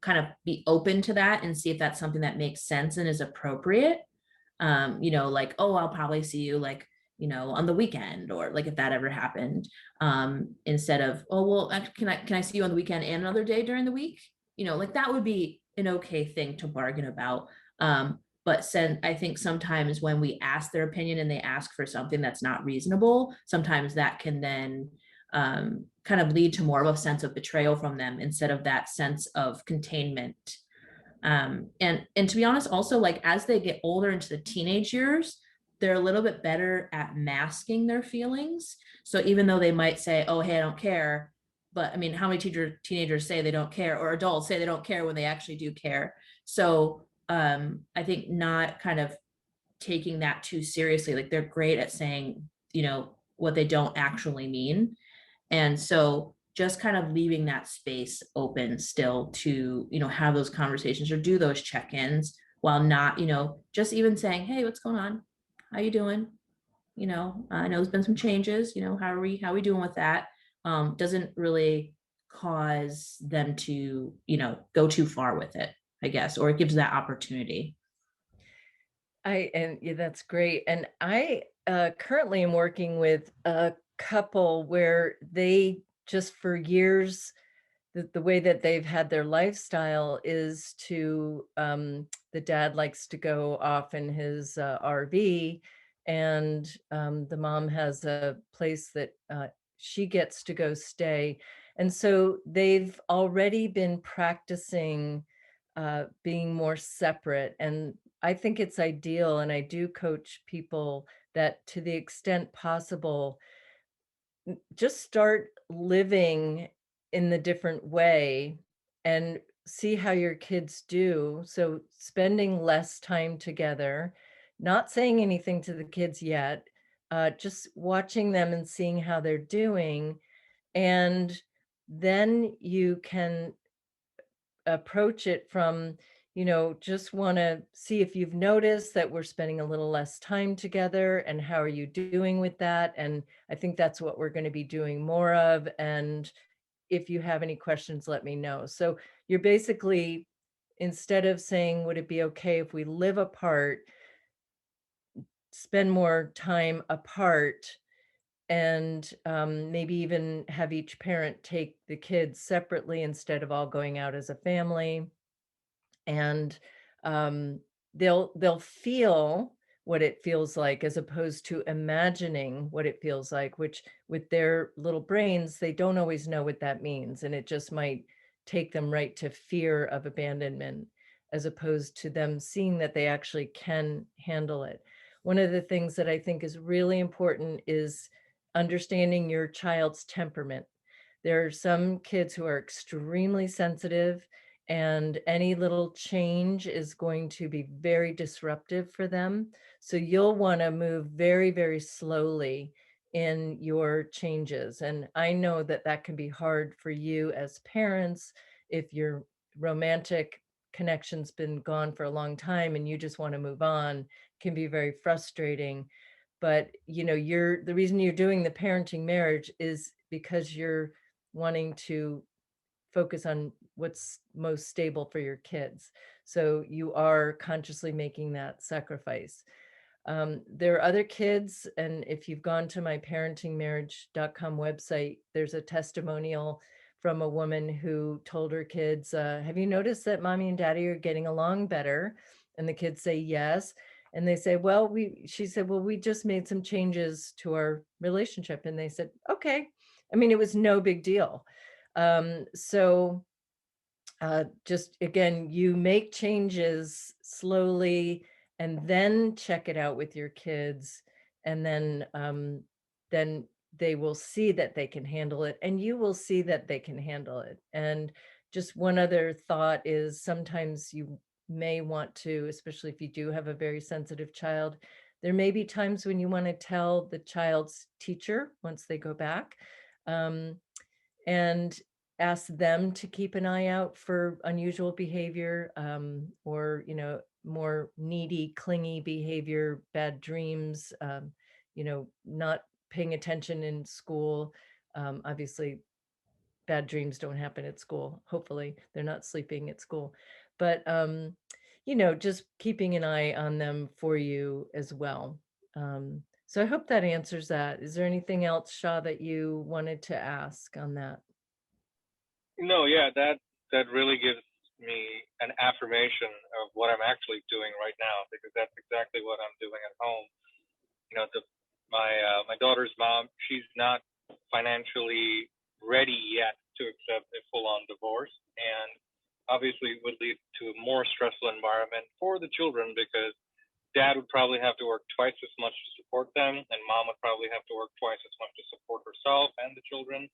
kind of be open to that and see if that's something that makes sense and is appropriate. Like, oh, I'll probably see you, like, on the weekend, or like if that ever happened, instead of, oh, well, can I see you on the weekend and another day during the week? Like that would be an okay thing to bargain about. But I think sometimes when we ask their opinion and they ask for something that's not reasonable, sometimes that can then kind of lead to more of a sense of betrayal from them instead of that sense of containment. And to be honest, also, like, as they get older into the teenage years, they're a little bit better at masking their feelings. So even though they might say, oh, hey, I don't care, but I mean, how many teenagers say they don't care, or adults say they don't care when they actually do care? So I think not kind of taking that too seriously. Like, they're great at saying, what they don't actually mean. And so just kind of leaving that space open still to, have those conversations or do those check-ins, while not, just even saying, hey, what's going on? How you doing? I know there's been some changes, how are we doing with that? Doesn't really cause them to, go too far with it, I guess, or it gives that opportunity. And yeah, that's great. And I currently am working with a couple where they just for years, the way that they've had their lifestyle is to the dad likes to go off in his RV, and the mom has a place that she gets to go stay. And so they've already been practicing being more separate. And I think it's ideal. And I do coach people that to the extent possible, just start living in the different way and see how your kids do. So spending less time together, not saying anything to the kids yet, just watching them and seeing how they're doing. And then you can approach it from, just want to see if you've noticed that we're spending a little less time together and how are you doing with that? And I think that's what we're going to be doing more of. And if you have any questions, let me know. So you're basically, instead of saying, would it be okay if we live apart, spend more time apart, and maybe even have each parent take the kids separately instead of all going out as a family. And um, they'll feel what it feels like as opposed to imagining what it feels like, which with their little brains they don't always know what that means, and it just might take them right to fear of abandonment as opposed to them seeing that they actually can handle it. One of the things that I think is really important is understanding your child's temperament. There are some kids who are extremely sensitive, and any little change is going to be very disruptive for them. So you'll want to move very, very slowly in your changes. And I know that that can be hard for you as parents if your romantic connection's been gone for a long time and you just want to move on, can be very frustrating. But you're the reason you're doing the parenting marriage is because you're wanting to focus on what's most stable for your kids. So you are consciously making that sacrifice. There are other kids, and if you've gone to my parentingmarriage.com website, there's a testimonial from a woman who told her kids, have you noticed that mommy and daddy are getting along better? And the kids say yes. And they say, well, she said, well, we just made some changes to our relationship. And they said, okay. I mean, it was no big deal. So just again, you make changes slowly and then check it out with your kids, and then they will see that they can handle it, and you will see that they can handle it. And just one other thought is sometimes you may want to, especially if you do have a very sensitive child, There may be times when you want to tell the child's teacher once they go back, um, and ask them to keep an eye out for unusual behavior, or, more needy, clingy behavior, bad dreams, not paying attention in school. Obviously, bad dreams don't happen at school. Hopefully, they're not sleeping at school. But, just keeping an eye on them for you as well. So I hope that answers that. Is there anything else, Shaw, that you wanted to ask on that? No, yeah, that really gives me an affirmation of what I'm actually doing right now, because that's exactly what I'm doing at home. You know, my daughter's mom, she's not financially ready yet to accept a full-on divorce, and obviously it would lead to a more stressful environment for the children, because dad would probably have to work twice as much to support them, and mom would probably have to work twice as much to support herself and the children.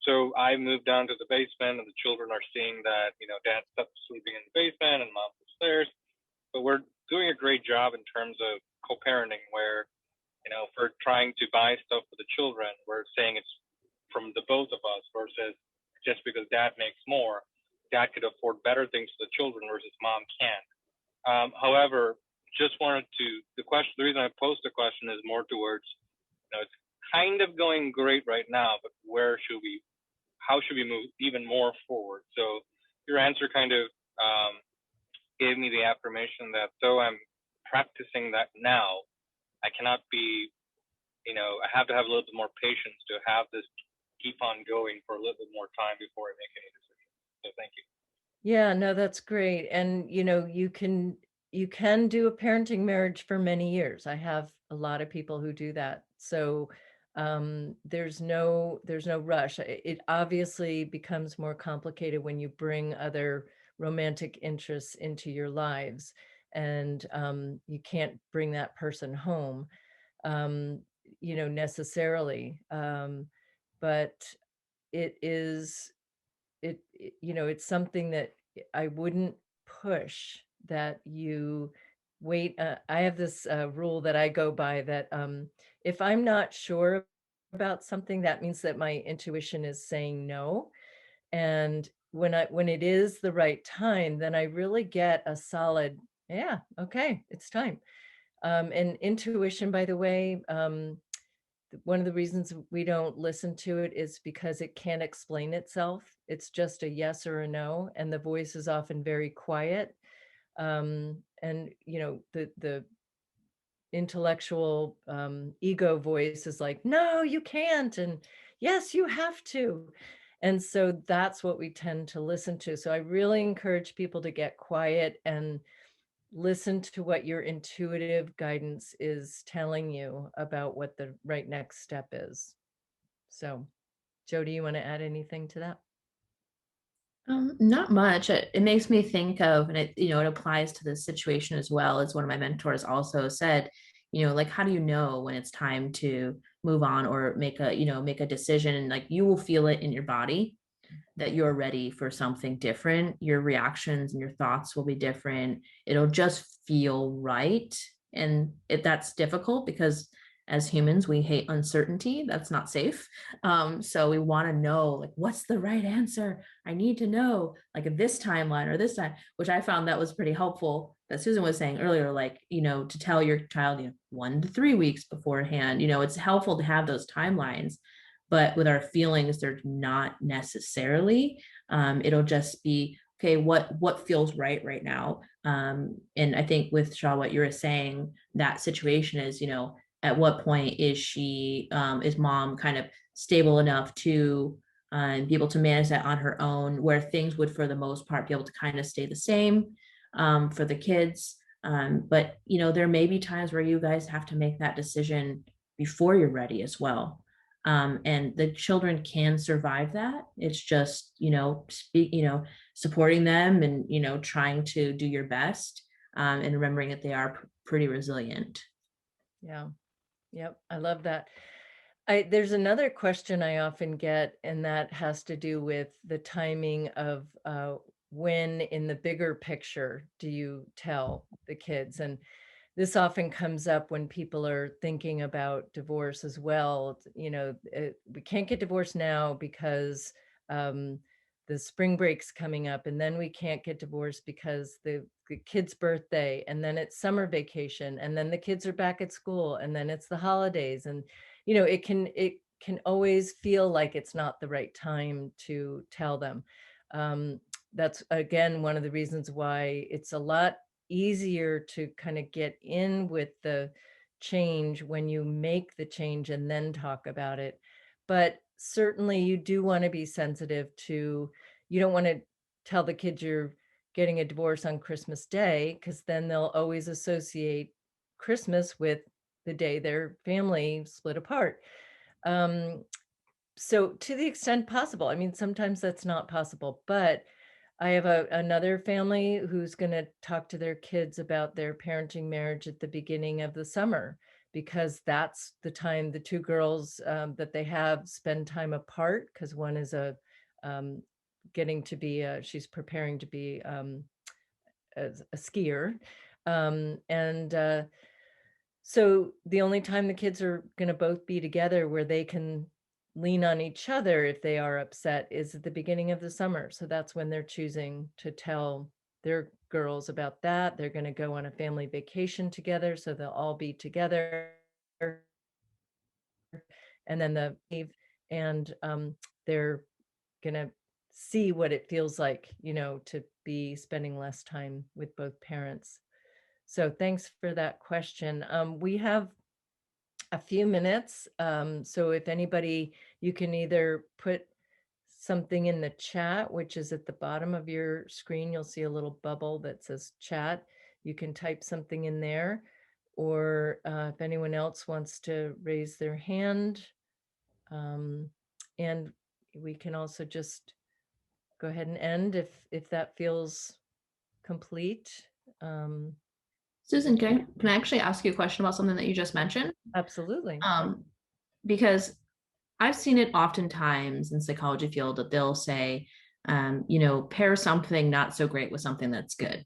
So I moved down to the basement, and the children are seeing that, dad's sleeping in the basement and mom's upstairs. But we're doing a great job in terms of co-parenting, where, if we're trying to buy stuff for the children, we're saying it's from the both of us, versus just because dad makes more, dad could afford better things for the children versus mom can't. However, just wanted to, the reason I posed the question is more towards, it's kind of going great right now, but how should we move even more forward? So your answer kind of gave me the affirmation that though I'm practicing that now, I cannot be, I have to have a little bit more patience to have this keep on going for a little bit more time before I make any decisions. So thank you. Yeah, no, that's great. And you can do a parenting marriage for many years. I have a lot of people who do that. So there's no rush. It obviously becomes more complicated when you bring other romantic interests into your lives, and you can't bring that person home, um, necessarily. But it is it's something that I wouldn't push, that you wait. I have this rule that I go by, that if I'm not sure about something, that means that my intuition is saying no. And when it is the right time, then I really get a solid, yeah, okay, it's time. And intuition, by the way, one of the reasons we don't listen to it is because it can't explain itself. It's just a yes or a no, and the voice is often very quiet. And the intellectual ego voice is like, no, you can't, and yes, you have to. And so that's what we tend to listen to. So I really encourage people to get quiet and listen to what your intuitive guidance is telling you about what the right next step is. So, Jody, you want to add anything to that? Not much. It makes me think of, and it applies to this situation as well, as one of my mentors also said, like, how do you know when it's time to move on or make a decision? And like, you will feel it in your body that you're ready for something different. Your reactions and your thoughts will be different. It'll just feel right. And that's difficult because as humans, we hate uncertainty. That's not safe. So we want to know, like, what's the right answer? I need to know, like, at this timeline or this time, which I found that was pretty helpful. That Susan was saying earlier, like, to tell your child, 1 to 3 weeks beforehand. It's helpful to have those timelines, but with our feelings, they're not necessarily. It'll just be, okay, what feels right now. And I think with Shaw, what you were saying, that situation is, at what point is mom kind of stable enough to be able to manage that on her own, where things would, for the most part, be able to kind of stay the same for the kids. But there may be times where you guys have to make that decision before you're ready as well. And the children can survive that. It's just, supporting them and, trying to do your best, and remembering that they are pretty resilient. Yeah. Yep. I love that. There's another question I often get, and that has to do with the timing of when in the bigger picture do you tell the kids? And this often comes up when people are thinking about divorce as well. We can't get divorced now because um, the spring break's coming up, and then we can't get divorced because the kid's birthday, and then it's summer vacation, and then the kids are back at school, and then it's the holidays. And it can always feel like it's not the right time to tell them. Um, that's again one of the reasons why it's a lot easier to kind of get in with the change when you make the change and then talk about it. But certainly you do want to be sensitive to, you don't want to tell the kids you're getting a divorce on Christmas Day, because then they'll always associate Christmas with the day their family split apart. Um, so to the extent possible, I mean, sometimes that's not possible, but I have another family who's going to talk to their kids about their parenting marriage at the beginning of the summer, because that's the time the two girls that they have spend time apart, because one is um, getting to be she's preparing to be a skier, and so the only time the kids are going to both be together where they can lean on each other if they are upset is at the beginning of the summer. So that's when they're choosing to tell their girls about that. They're going to go on a family vacation together, so they'll all be together. And then they're going to see what it feels like, to be spending less time with both parents. So thanks for that question. We have a few minutes. So if anybody, you can either put something in the chat, which is at the bottom of your screen. You'll see a little bubble that says chat. You can type something in there, or if anyone else wants to raise their hand, and we can also just go ahead and end if that feels complete. Um, Susan, can I actually ask you a question about something that you just mentioned? Absolutely. Because I've seen it oftentimes in psychology field that they'll say, pair something not so great with something that's good.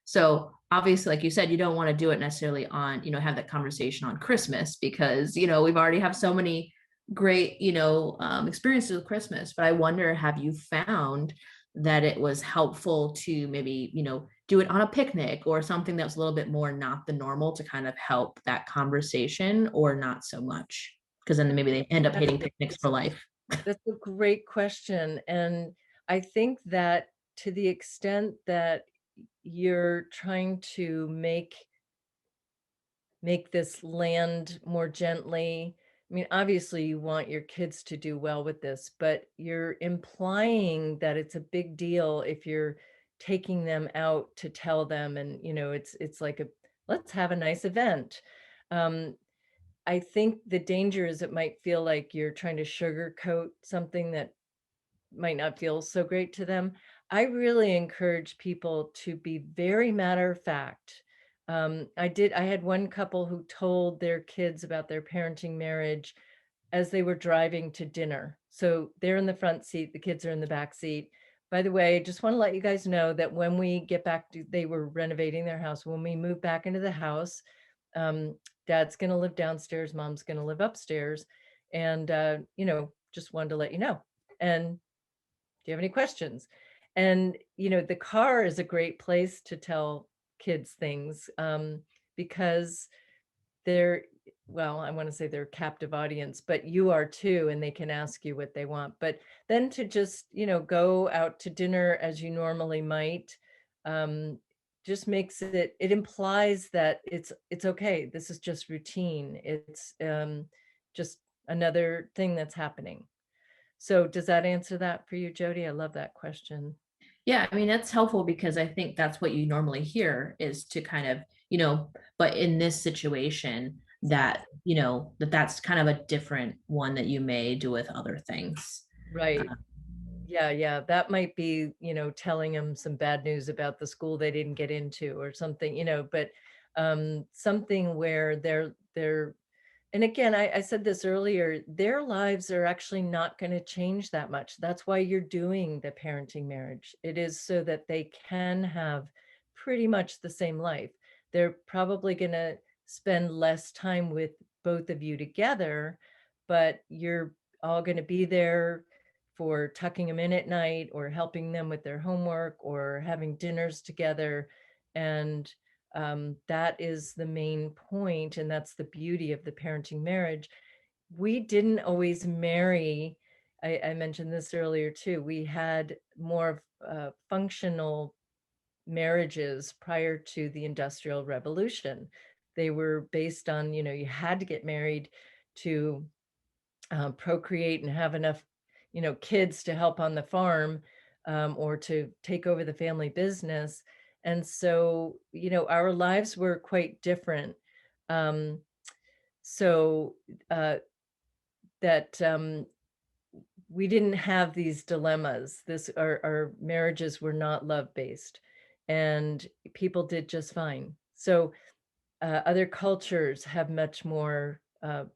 So obviously, like you said, you don't want to do it necessarily on, have that conversation on Christmas because, we've already have so many great, experiences with Christmas. But I wonder, have you found that it was helpful to maybe, do it on a picnic or something that was a little bit more not the normal to kind of help that conversation, or not so much? Because then maybe they end up hating picnics for life. That's a great question. And I think that to the extent that you're trying to make this land more gently, I mean, obviously you want your kids to do well with this, but you're implying that it's a big deal if you're taking them out to tell them, and it's like let's have a nice event. Um, I think the danger is it might feel like you're trying to sugarcoat something that might not feel so great to them. I really encourage people to be very matter of fact. I had one couple who told their kids about their parenting marriage as they were driving to dinner. So they're in the front seat, the kids are in the back seat. By the way, just want to let you guys know that when we get back to, they were renovating their house. When we move back into the house, dad's going to live downstairs, mom's going to live upstairs. And, just wanted to let you know. And do you have any questions? And, the car is a great place to tell kids things, because they're, well, I want to say they're a captive audience, but you are too, and they can ask you what they want. But then to just, go out to dinner as you normally might, just makes it implies that it's okay. This is just routine. It's just another thing that's happening. So does that answer that for you, Jodie? I love that question. Yeah, I mean, that's helpful because I think that's what you normally hear is to kind of, but in this situation that, that's kind of a different one that you may do with other things. Right. Yeah. That might be, telling them some bad news about the school they didn't get into or something, but something where they're and again, I said this earlier, their lives are actually not going to change that much. That's why you're doing the parenting marriage. It is so that they can have pretty much the same life. they're probably going to spend less time with both of you together, but you're all going to be there for tucking them in at night or helping them with their homework or having dinners together. And that is the main point, and that's the beauty of the parenting marriage. We didn't always marry. I mentioned this earlier too. We had more functional marriages prior to the Industrial Revolution. They were based on, you had to get married to procreate and have enough, kids to help on the farm, or to take over the family business. And so, our lives were quite different. Um, so that we didn't have these dilemmas. Our marriages were not love-based, and people did just fine. So other cultures have much more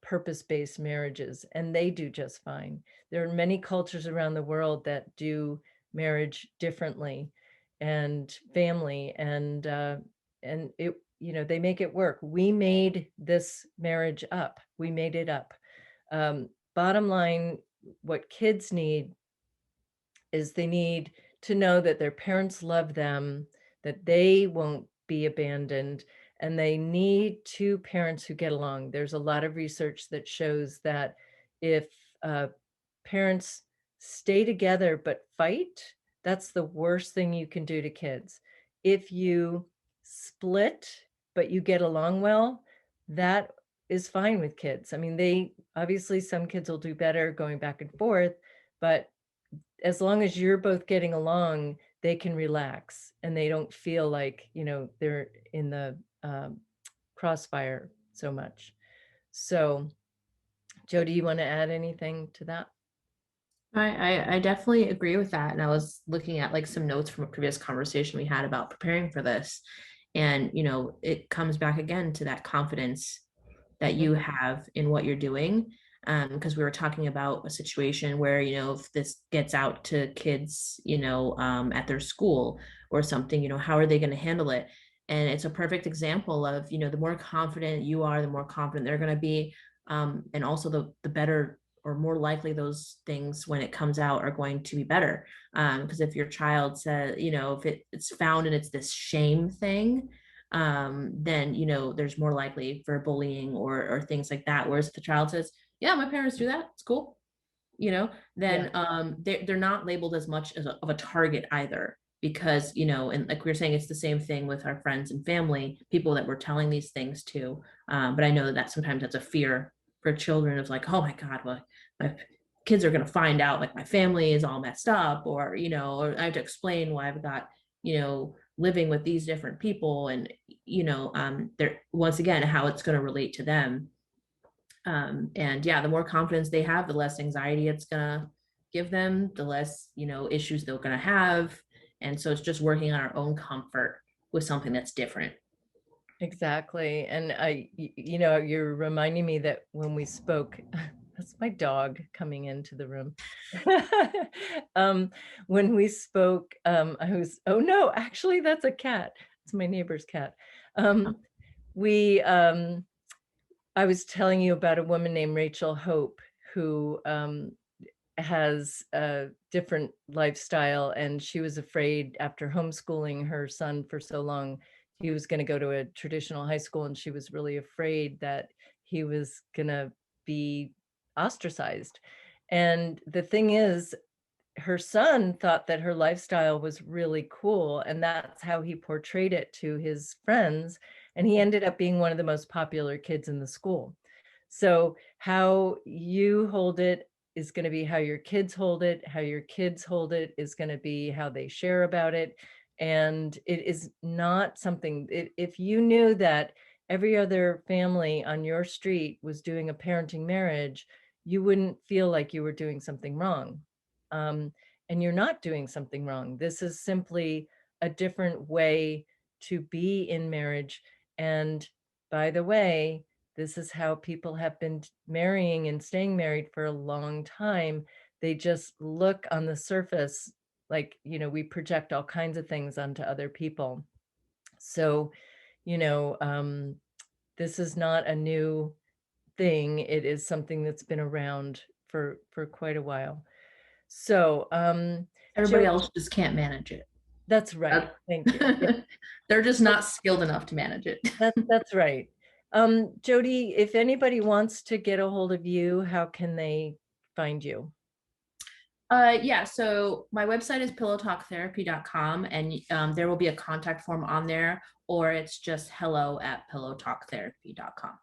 purpose-based marriages, and they do just fine. There are many cultures around the world that do marriage differently, and family, and it, they make it work. We made this marriage up. We made it up. Bottom line, what kids need is they need to know that their parents love them, that they won't be abandoned, and they need two parents who get along. There's a lot of research that shows that if parents stay together but fight, that's the worst thing you can do to kids. If you split but you get along well, that is fine with kids. I mean, they obviously, some kids will do better going back and forth, but as long as you're both getting along, they can relax and they don't feel like, they're in the crossfire so much. So, Jodie, you want to add anything to that? I definitely agree with that. And I was looking at like some notes from a previous conversation we had about preparing for this. And, it comes back again to that confidence that you have in what you're doing. Because we were talking about a situation where, if this gets out to kids, at their school or something, how are they going to handle it? And it's a perfect example of, the more confident you are, the more confident they're going to be. And also the better or more likely those things when it comes out are going to be better. Because if your child says, if it's found and it's this shame thing, then there's more likely for bullying or things like that. Whereas if the child says, yeah, my parents do that, it's cool, then they're not labeled as much as of a target either. Because and like we were saying, it's the same thing with our friends and family, people that we're telling these things to. But I know that sometimes that's a fear for children of like, oh my God, well, my kids are going to find out like my family is all messed up, or or I have to explain why I've got living with these different people, and they're once again how it's going to relate to them. And yeah, the more confidence they have, the less anxiety it's going to give them, the less issues they're going to have. And so it's just working on our own comfort with something that's different. Exactly. And you're reminding me that when we spoke, that's my dog coming into the room. When we spoke, oh no, actually that's a cat. It's my neighbor's cat. We, I was telling you about a woman named Rachel Hope who has a different lifestyle, and she was afraid after homeschooling her son for so long. He was going to go to a traditional high school, and she was really afraid that he was going to be ostracized. And the thing is, her son thought that her lifestyle was really cool, and that's how he portrayed it to his friends, and he ended up being one of the most popular kids in the school. So how you hold it is going to be how your kids hold it. How your kids hold it is going to be how they share about it. And it is not something, if you knew that every other family on your street was doing a parenting marriage, you wouldn't feel like you were doing something wrong. And you're not doing something wrong. This is simply a different way to be in marriage. And by the way, this is how people have been marrying and staying married for a long time. They just look on the surface like, we project all kinds of things onto other people. So, you know, this is not a new thing. It is something that's been around for quite a while. So, Everybody Jody, else just can't manage it. that's right. Thank you. Yeah, They're just so not skilled enough to manage it. that's right. Jody, if anybody wants to get a hold of you, how can they find you? Yeah, so my website is pillowtalktherapy.com, and there will be a contact form on there, or it's just hello@pillowtalktherapy.com.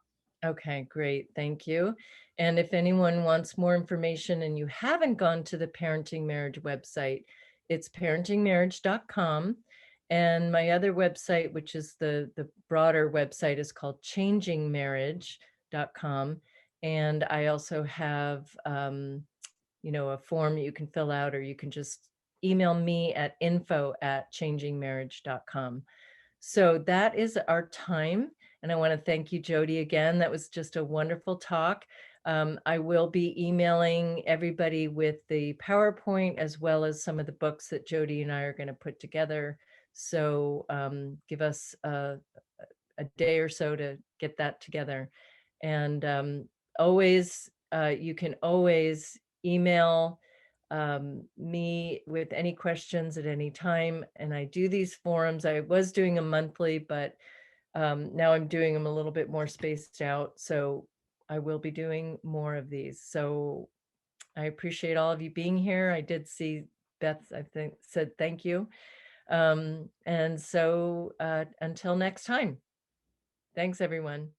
Okay, great. Thank you. And if anyone wants more information and you haven't gone to the Parenting Marriage website, it's parentingmarriage.com. And my other website, which is the broader website, is called changingmarriage.com. And I also have, a form you can fill out, or you can just email me at info@changingmarriage.com. So that is our time. And I want to thank you, Jody, again. That was just a wonderful talk. I will be emailing everybody with the PowerPoint as well as some of the books that Jody and I are going to put together. So give us a day or so to get that together. And you can always email me with any questions at any time. And I do these forums. I was doing them monthly, but now I'm doing them a little bit more spaced out. So I will be doing more of these. So I appreciate all of you being here. I did see Beth, I think, said thank you. And so until next time, thanks, everyone.